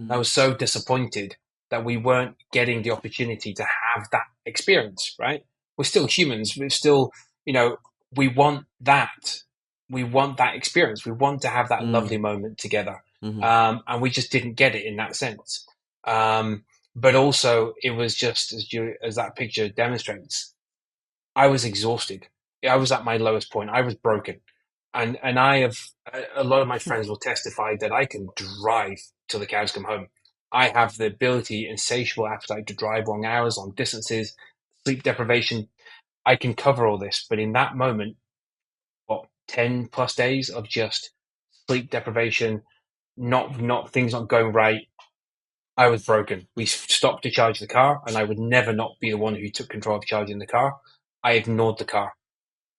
I was so disappointed that we weren't getting the opportunity to have that experience, right? We're still humans. We're still, we want that. We want that experience. We want to have that lovely moment together. And we just didn't get it in that sense. But also, it was just, as that picture demonstrates, I was exhausted. I was at my lowest point. I was broken. And I have, a lot of my friends will testify that I can drive till the cows come home. I have the ability, insatiable appetite to drive long hours, long distances, sleep deprivation. I can cover all this. But in that moment, 10 plus days of just sleep deprivation, not things not going right, I was broken. We stopped to charge the car, and I would never not be the one who took control of charging the car. I ignored the car,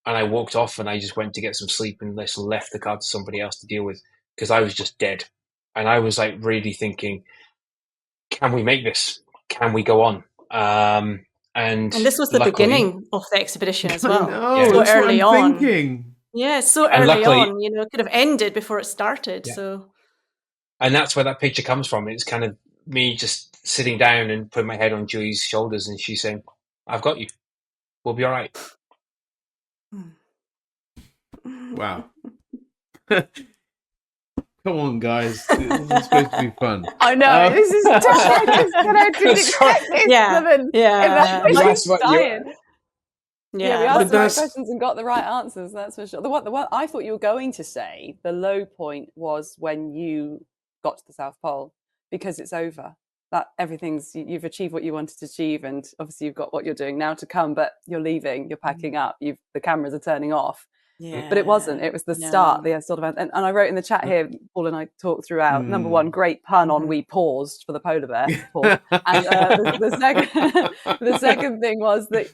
and I walked off, and I just went to get some sleep and left the car to somebody else to deal with, because I was just dead. And I was really thinking, can we make this? Can we go on? And this was the beginning of the expedition as well. So early on. Thinking. Yeah, so early on, it could have ended before it started. Yeah. So, and that's where that picture comes from. It's kind of me just sitting down and putting my head on Julie's shoulders, and she's saying, "I've got you. We'll be all right." Wow. Come on, guys. This is supposed to be fun. I know. This is I didn't expect this. Yeah. We asked the right questions and got the right answers. That's for sure. The one I thought you were going to say, the low point was when you got to the South Pole, because it's over. That you've achieved what you wanted to achieve, and obviously you've got what you're doing now to come. But you're leaving. You're packing up. The cameras are turning off. Yeah. But it wasn't. It was the start, the sort of, and I wrote in the chat here, Paul and I talked throughout. Number one, great pun on "we paused" for the polar bear. And the second thing was that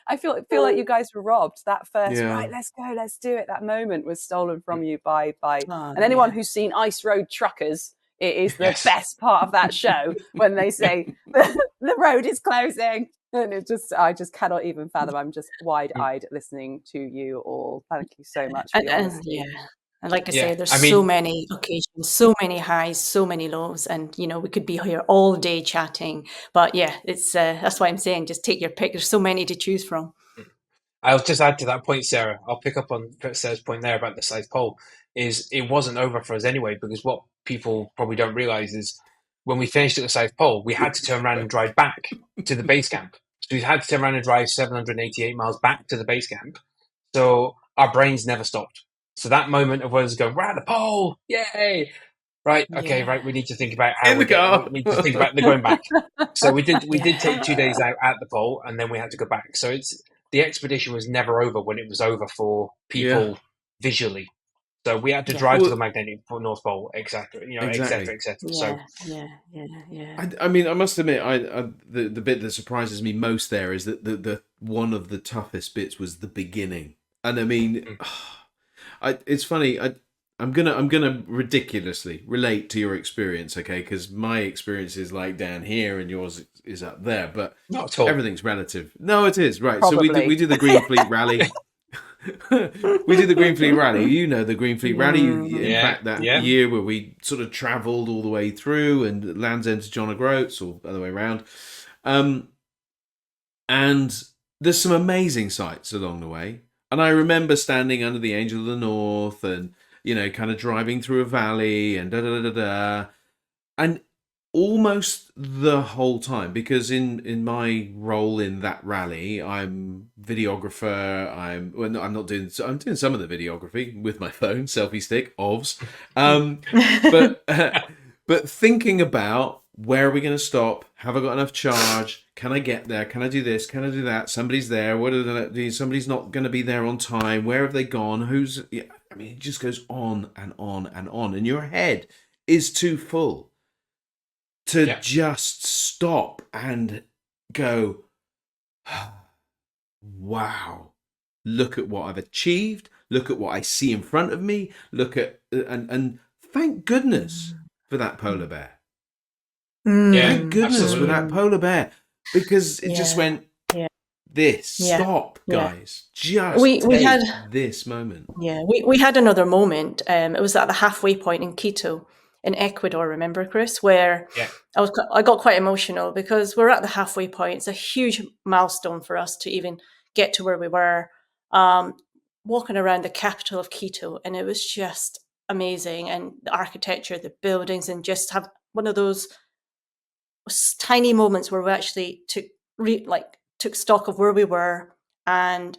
I feel like you guys were robbed. That first, right, let's go, let's do it. That moment was stolen from you by and anyone who's seen Ice Road Truckers. It is the best part of that show when they say the road is closing. And I just cannot even fathom. I'm just wide-eyed listening to you all. Thank you so much for your honesty. And like I say, there's so many occasions, so many highs, so many lows, and we could be here all day chatting. But it's that's why I'm saying just take your pick. There's so many to choose from. I'll just add to that point, Sarah. I'll pick up on Sarah's point there about the South Pole. Is it wasn't over for us anyway, because what people probably don't realize is when we finished at the South Pole, we had to turn around and drive back to the base camp. So we had to turn around and drive 788 miles back to the base camp. So our brains never stopped. So that moment of us going, we're at the pole, yay! Right, okay, right. We need to think about how we need to think about the going back. So we did take 2 days out at the pole, and then we had to go back. So the expedition was never over when it was over for people visually. So we had to Yeah. drive to Well, the magnetic North Pole, etc. You know, exactly. etc. So Yeah. I mean, I must admit, the bit that surprises me most there is that the one of the toughest bits was the beginning, and I mean, it's funny. I'm gonna ridiculously relate to your experience, okay? Because my experience is like down here, and yours is up there, but not at all. everything's relative. No, it is right. So Probably. we do the Green Fleet Rally. We did the Green Fleet Rally. You know the Green Fleet Rally. In Yeah, fact, that yeah. year where we sort of travelled all the way through and Land's End to John O'Groats, or other way around. And there's some amazing sights along the way. And I remember standing under the Angel of the North and, you know, kind of driving through a valley and da-da-da-da-da. And almost the whole time, because in my role in that rally, I'm videographer. I'm not doing. I'm doing some of the videography with my phone, selfie stick, ovs. But thinking about where are we going to stop? Have I got enough charge? Can I get there? Can I do this? Can I do that? Somebody's there. What are they doing? Somebody's not going to be there on time. Where have they gone? Who's? Yeah, I mean, it just goes on and on and on, and your head is too full to just stop and go, wow, look at what I've achieved, look at what I see in front of me, look at and thank goodness for that polar bear. Thank goodness for that polar bear, because it just went, stop, guys, just We take had this moment. we had another moment. It was at the halfway point in Quito, in Ecuador. Remember, Chris, where I got quite emotional because we're at the halfway point. It's a huge milestone for us to even get to where we were. Walking around the capital of Quito, and it was just amazing, and the architecture, the buildings, and just have one of those tiny moments where we actually took stock of where we were and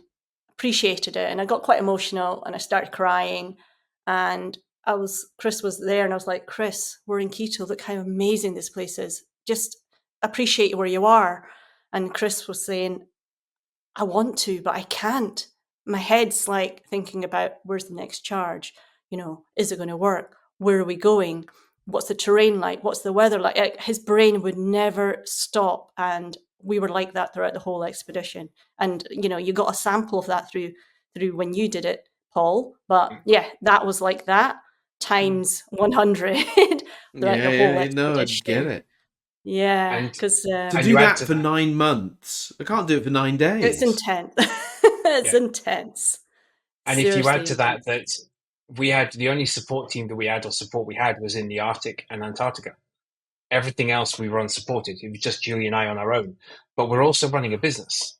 appreciated it. And I got quite emotional and I started crying, and Chris was there, and I was like, Chris, we're in Quito, look how amazing this place is, just appreciate where you are. And Chris was saying, I want to, but I can't. My head's like thinking about where's the next charge, is it going to work, where are we going, what's the terrain like, what's the weather like. His brain would never stop, and we were like that throughout the whole expedition. And you got a sample of that through when you did it, Paul. But yeah, that was like that times 100 throughout the whole expedition. No, I get it. Yeah, because to do that for 9 months, I can't do it for 9 days. It's intense. It's intense. And Seriously, if you add to that we had the only support team that we had, or support we had, was in the Arctic and Antarctica. Everything else we were unsupported. It was just Julie and I on our own. But we're also running a business.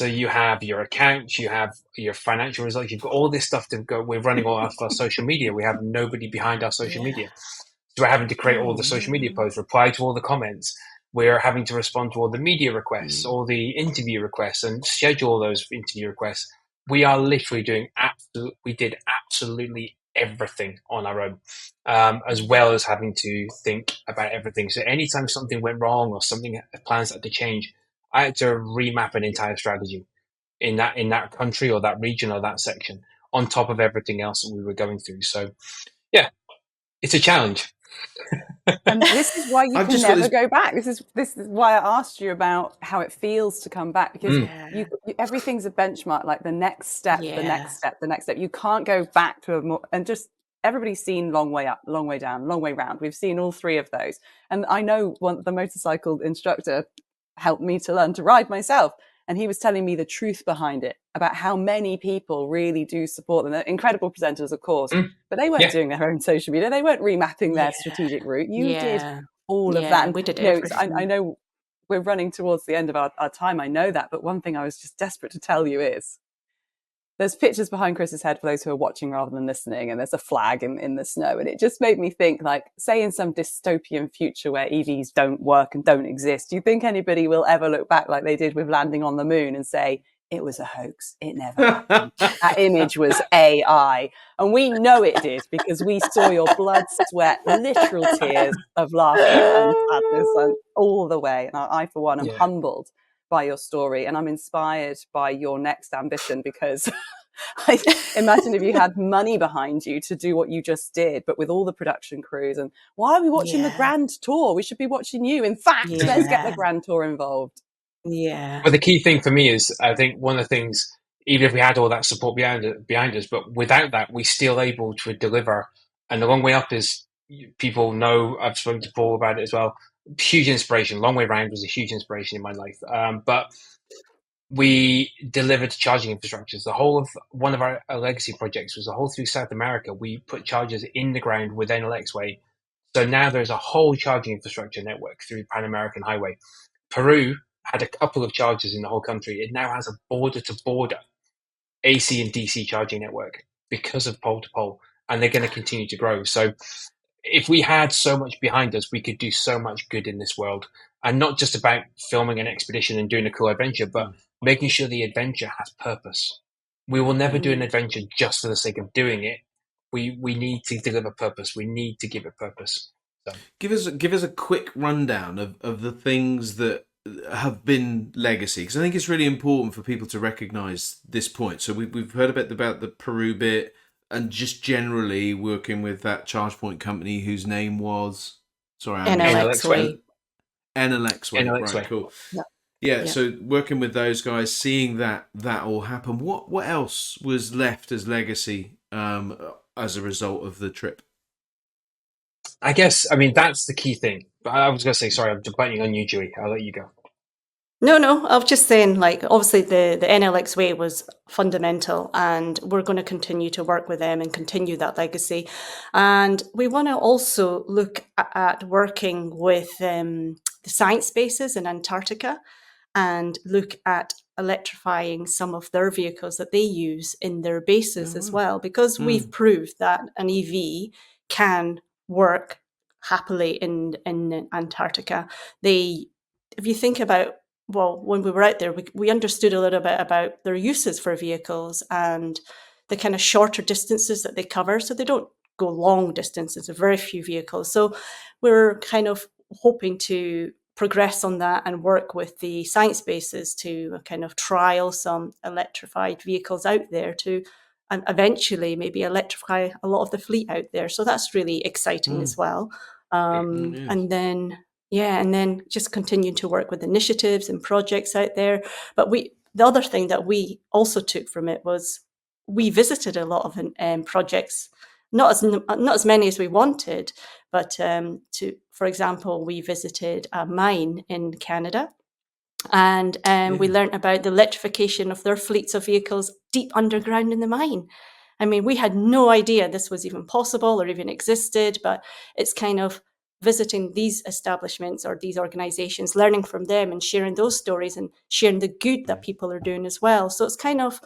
So you have your accounts, you have your financial results, you've got all this stuff to go. We're running all our social media. We have nobody behind our social media. So we're having to create all the social media posts, reply to all the comments. We're having to respond to all the media requests, all the interview requests, and schedule all those interview requests. We are literally we did absolutely everything on our own, as well as having to think about everything. So anytime something went wrong or plans had to change, I had to remap an entire strategy in that country or that region or that section, on top of everything else that we were going through. So yeah, it's a challenge. And this is why you can never go back. This is why I asked you about how it feels to come back, because everything's a benchmark, like the next step, the next step, the next step. You can't go back to a more, and just everybody's seen long way up, long way down, long way round. We've seen all three of those. And I know the motorcycle instructor helped me to learn to ride myself. And he was telling me the truth behind it, about how many people really do support them. They're incredible presenters, of course, but they weren't doing their own social media. They weren't remapping their strategic route. You did all of that. And we did everything. I know we're running towards the end of our time. I know that. But one thing I was just desperate to tell you is there's pictures behind Chris's head for those who are watching rather than listening, and there's a flag in the snow. And it just made me think, like, say in some dystopian future where EVs don't work and don't exist, do you think anybody will ever look back like they did with landing on the moon and say, it was a hoax, it never happened, that image was AI? And we know it did, because we saw your blood, sweat, literal tears of laughter and sadness and all the way. And I for one, am humbled by your story, and I'm inspired by your next ambition, because Imagine if you had money behind you to do what you just did, but with all the production crews. And why are we watching the Grand Tour? We should be watching you. In fact, let's get the Yeah. Grand Tour involved. Yeah. But the key thing for me is, I think one of the things, even if we had all that support behind us, but without that, we're still able to deliver. And the long way up is, people know, I've spoken to Paul about it as well. Huge inspiration. Long way round was a huge inspiration in my life. But we delivered charging infrastructures. The whole of one of our legacy projects was the whole through South America. We put chargers in the ground with NLX Way. So now there's a whole charging infrastructure network through Pan American Highway. Peru had a couple of chargers in the whole country. It now has a border to border AC and DC charging network because of pole to pole, and they're going to continue to grow. So if we had so much behind us, we could do so much good in this world, and not just about filming an expedition and doing a cool adventure, but making sure the adventure has purpose. We will never do an adventure just for the sake of doing it. We need to deliver purpose. We need to give it purpose. So. Give us a quick rundown of the things that have been legacy, because I think it's really important for people to recognise this point. So we've heard a bit about the Peru bit, and just generally working with that charge point company whose name was, sorry, I missed NLX Way. NLX Way. NLX Right, Way. cool. Yeah. Yeah, Yeah. so working with those guys, seeing that all happen. What else was left as legacy as a result of the trip? I guess, I mean, that's the key thing. But I was going to say, sorry, I'm biting on you, Julie. I'll let you go. No, I was just saying, like, obviously the NLX Way was fundamental, and we're going to continue to work with them and continue that legacy. And we want to also look at working with the science bases in Antarctica, and look at electrifying some of their vehicles that they use in their bases as well, because we've proved that an EV can work happily in Antarctica. If you think about, well, when we were out there, we understood a little bit about their uses for vehicles and the kind of shorter distances that they cover. So they don't go long distances, very few vehicles. So we're kind of hoping to progress on that and work with the science bases to kind of trial some electrified vehicles out there to eventually maybe electrify a lot of the fleet out there. So that's really exciting as well. Yes. And then just continue to work with initiatives and projects out there. But the other thing that we also took from it was we visited a lot of projects, not as many as we wanted, but for example, we visited a mine in Canada, and we learned about the electrification of their fleets of vehicles deep underground in the mine. I mean, we had no idea this was even possible or even existed, but it's kind of visiting these establishments or these organizations, learning from them and sharing those stories and sharing the good that people are doing as well. So it's kind of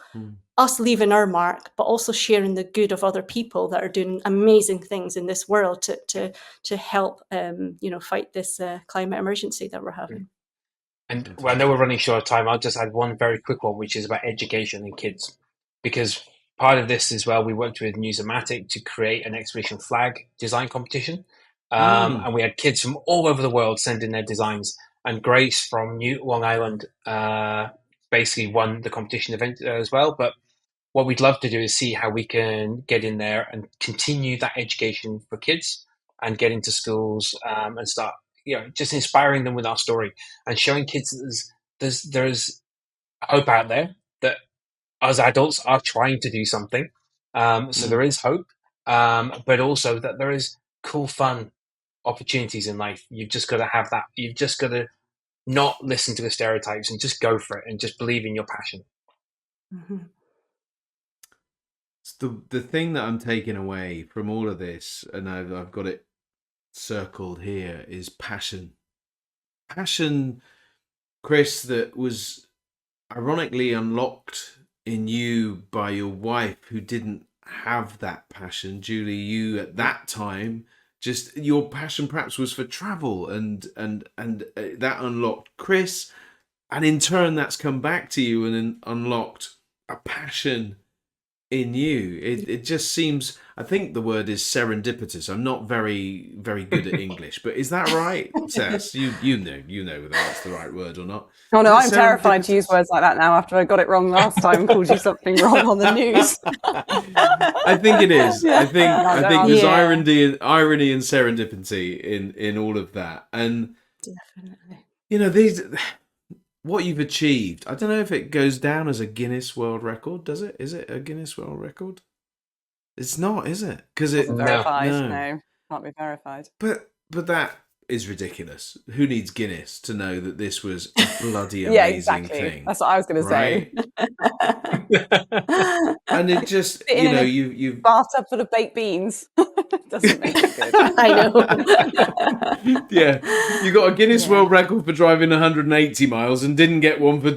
us leaving our mark, but also sharing the good of other people that are doing amazing things in this world to help fight this climate emergency that we're having. And well, I know we're running short of time. I'll just add one very quick one, which is about education and kids. Because part of this as well, we worked with Newsomatic to create an expedition flag design competition. And we had kids from all over the world send in their designs. And Grace from Long Island basically won the competition event as well. But what we'd love to do is see how we can get in there and continue that education for kids and get into schools and start, just inspiring them with our story and showing kids that there's hope out there, that us adults are trying to do something. So there is hope, but also that there is cool, fun opportunities in life. You've just got to have that. You've just got to not listen to the stereotypes and just go for it and just believe in your passion. Mm-hmm. The thing that I'm taking away from all of this, and I've got it circled here, is passion. Passion, Chris, that was ironically unlocked in you by your wife, who didn't have that passion. Julie, you at that time, just your passion perhaps was for travel, and that unlocked Chris, and in turn that's come back to you and unlocked a passion in you. It just seems. I think the word is serendipitous. I'm not very good at English, but is that right, Tess? You know whether that's the right word or not. Oh no, Is it I'm terrified to use serendipitous? words like that now after I got it wrong last time and called you something wrong on the news. I think it is. Yeah. I No, think no, there's Yeah, irony and serendipity in all of that. And definitely. these what you've achieved. I don't know if it goes down as a Guinness World Record. Does it? Is it a Guinness World Record? It's not, is it? Because wasn't No. verified. no. No, can't be verified. But that is ridiculous. Who needs Guinness to know that this was a bloody Yeah, amazing exactly. thing, That's what I was going to say. right? And it just, Sitting in a you bathtub full of baked beans doesn't make it good. I know. yeah, you got a Guinness Yeah. World Record for driving 180 miles and didn't get one for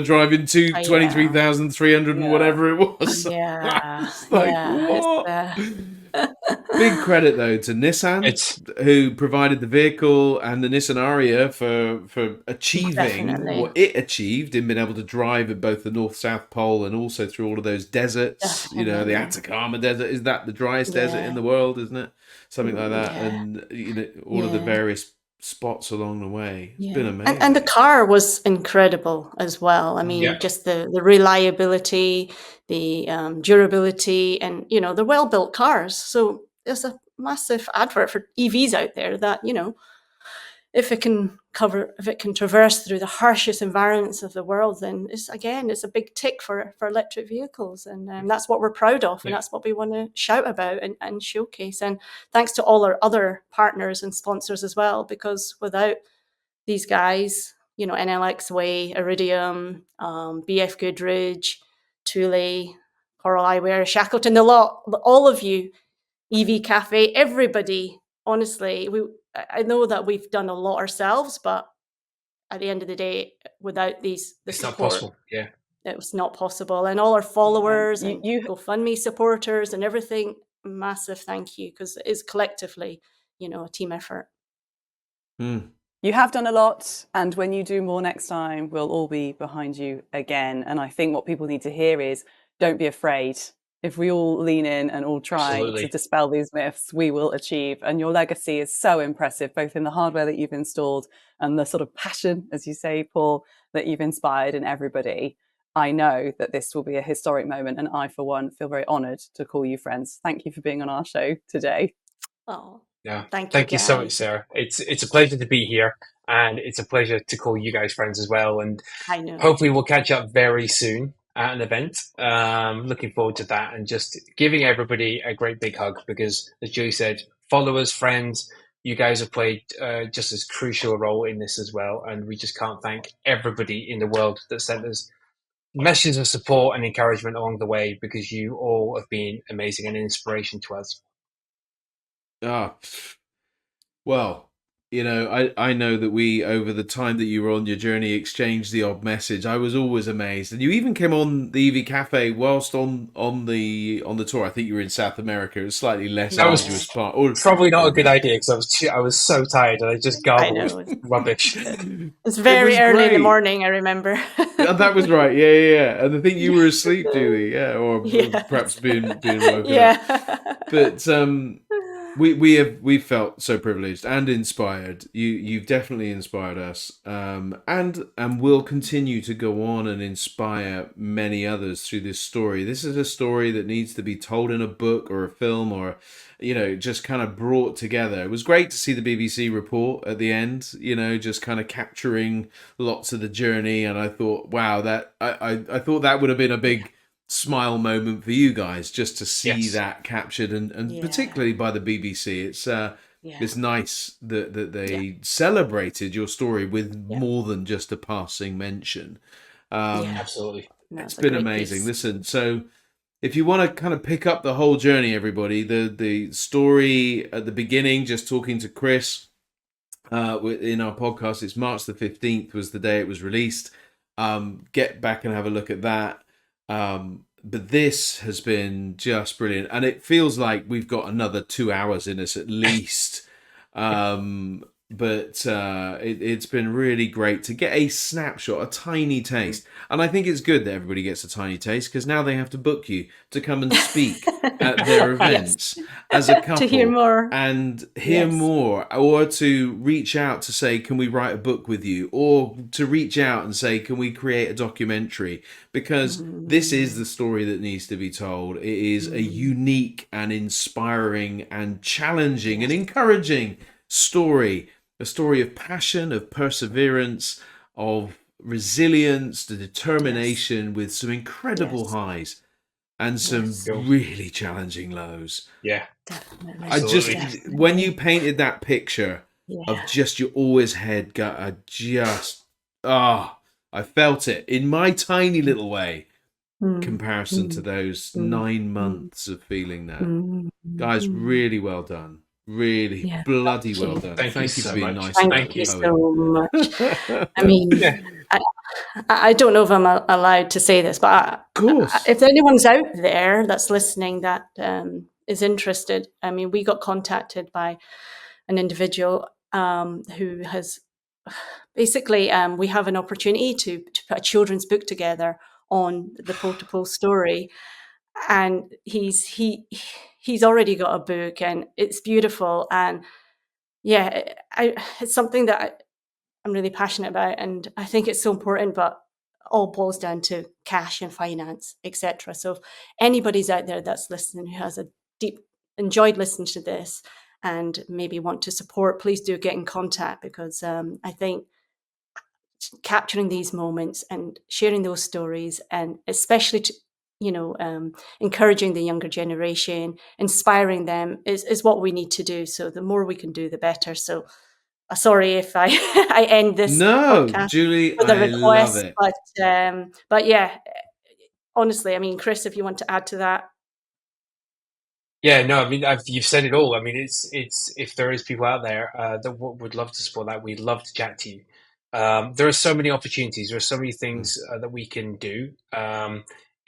driving Yeah. 23,300 and Yeah. whatever it was. Yeah. It's like, Yeah. what? Big credit though to Nissan, It's who provided the vehicle, and the Nissan Ariya for achieving Definitely. what it achieved in being able to drive at both the North-South Pole and also through all of those deserts. The Definitely. Atacama Desert, is that the driest desert Yeah. in the world, isn't it? Something like that. Yeah. And all of the Yeah. various spots along the way. It's been Yeah. amazing. And the car was incredible as well. I mean, Yeah. just the reliability, the durability, and they're well built cars. So there's a massive advert for EVs out there that if it can traverse through the harshest environments of the world, then it's a big tick for electric vehicles, and that's what we're proud of, and Yeah. that's what we want to shout about and showcase. And thanks to all our other partners and sponsors as well, because without these guys, NLX Way, Iridium, BF Goodrich, Thule, Coral Eyewear, Shackleton, the lot, all of you, EV Cafe, everybody. Honestly, I know that we've done a lot ourselves, but at the end of the day, without the It's not support, possible. Yeah. it was not possible. And all our followers and You GoFundMe supporters and everything, massive thank you, because it is collectively, a team effort. You have done a lot, and when you do more next time, we'll all be behind you again. And I think what people need to hear is don't be afraid. If we all lean in and all try Absolutely. to dispel these myths, we will achieve. And your legacy is so impressive, both in the hardware that you've installed and the sort of passion, as you say, Paul, that you've inspired in everybody. I know that this will be a historic moment, and I, for one, feel very honoured to call you friends. Thank you for being on our show today. Oh, Yeah. thank you, so much, guys. Sarah. It's a pleasure to be here, and it's a pleasure to call you guys friends as well. And I know. hopefully we'll catch up very soon at an event. Looking forward to that, and just giving everybody a great big hug, because as Julie said, followers, friends, you guys have played just as crucial a role in this as well. And we just can't thank everybody in the world that sent us messages of support and encouragement along the way, because you all have been amazing and an inspiration to us. Ah, well, I know that we, over the time that you were on your journey, exchanged the odd message. I was always amazed, and you even came on the EV Cafe whilst on the tour. I think you were in South America. It was slightly less That was arduous part. Or, Probably not a good idea, because I was so tired and I just I gargled know. rubbish. It's very was early in the great. morning, I remember. That was right. Yeah. And I think you were asleep, Julie. Yeah, or Yes. perhaps being woken up. Yeah. But we felt so privileged and inspired. You've definitely inspired us, and will continue to go on and inspire many others through this story. This is a story that needs to be told in a book or a film, or just kind of brought together. It was great to see the BBC report at the end, just kind of capturing lots of the journey. And I thought, wow, that I thought that would have been a big smile moment for you guys, just to see Yes. that captured, and Yeah. particularly by the BBC. Yeah. It's nice that they celebrated your story with Yeah. more than just a passing mention. Yeah. Absolutely. No, It's a been great amazing. piece. Listen, so if you want to kind of pick up the whole journey, everybody, the story at the beginning, just talking to Chris in our podcast, it's March the 15th was the day it was released. Get back and have a look at that. But this has been just brilliant, and it feels like we've got another 2 hours in us at least. it's been really great to get a snapshot, a tiny taste. And I think it's good that everybody gets a tiny taste, because now they have to book you to come and speak at their events as a couple To hear more. and hear Yes. more, or to reach out to say, can we write a book with you, or to reach out and say, can we create a documentary, because this is the story that needs to be told. It is a unique and inspiring and challenging and encouraging story, a story of passion, of perseverance, of resilience, the determination, with some incredible highs and some really challenging lows. Yeah. Definitely. I just, Definitely. when you painted that picture of just your always head gut, I felt it in my tiny little way, comparison to those 9 months of feeling that. Guys, really well done. Really bloody well done. Thank you for so being much. nice. Thank you so much. I mean, I don't know if I'm allowed to say this, but Of course. if anyone's out there that's listening that is interested, I mean, we got contacted by an individual who has basically, we have an opportunity to put a children's book together on the pole-to-pole story, and he's already got a book, and it's beautiful, and it's something that I'm really passionate about, and I think it's so important, but all boils down to cash and finance, etc. So if anybody's out there that's listening who has a deep enjoyed listening to this and maybe want to support, please do get in contact, because I think capturing these moments and sharing those stories, and especially to, encouraging the younger generation, inspiring them is what we need to do. So the more we can do, the better. So sorry if I I end this podcast Julie, with a I love request, it. but yeah, honestly, I mean, Chris, if you want to add to that. Yeah, no, I mean, you've said it all. I mean, it's if there is people out there that would love to support that, we'd love to chat to you. There are so many opportunities. There are so many things that we can do.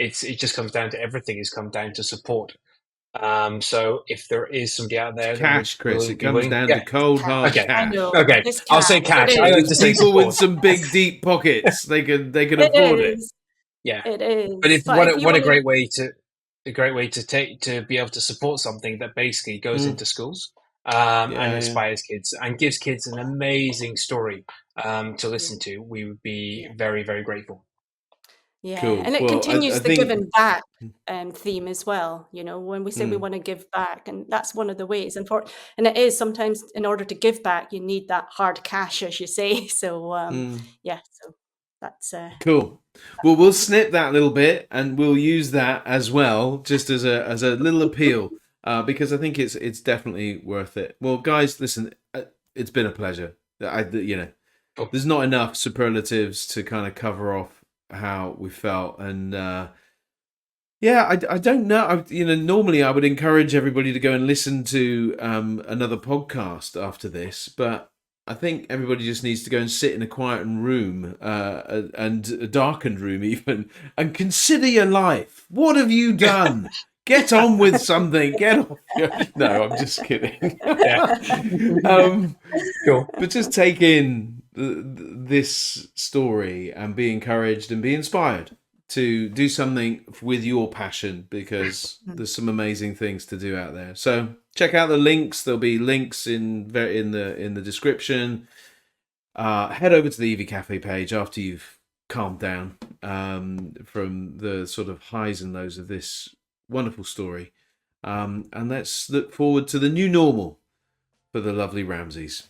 It just comes down to everything. It's come down to support. So if there is somebody out there Cash, that would Chris. It be comes willing, down to cold hard Okay. I cash. know. Okay, It's I'll say cash. cash. It I like is. to say People with support. some big, deep pockets, they can It afford it. is. Yeah, It is. but if But if you what a want great way to take to be able to support something that basically goes into schools and inspires kids and gives kids an amazing story to listen to, we would be very, very grateful. Yeah, Cool. and it Well, continues I the think giving back theme as well. You know, when we say we want to give back, and that's one of the ways. And it is sometimes, in order to give back, you need that hard cash, as you say. So so that's cool. Well, we'll snip that little bit and we'll use that as well, just as a little appeal, because I think it's definitely worth it. Well, guys, listen, it's been a pleasure. There's not enough superlatives to kind of cover off how we felt, and I don't know. Normally I would encourage everybody to go and listen to another podcast after this, but I think everybody just needs to go and sit in a quiet room and a darkened room even, and consider your life. What have you done? Get on with something. Get off. No, I'm just kidding. Cool. But just take in this story and be encouraged and be inspired to do something with your passion, because there's some amazing things to do out there. So check out the links. There'll be links in the description. Head over to the EV Cafe page after you've calmed down from the sort of highs and lows of this wonderful story, and let's look forward to the new normal for the lovely Ramseys.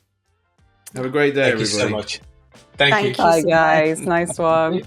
Have a great day, Thank everybody. you so much. Thank you. Thank you. Bye, guys. Nice one.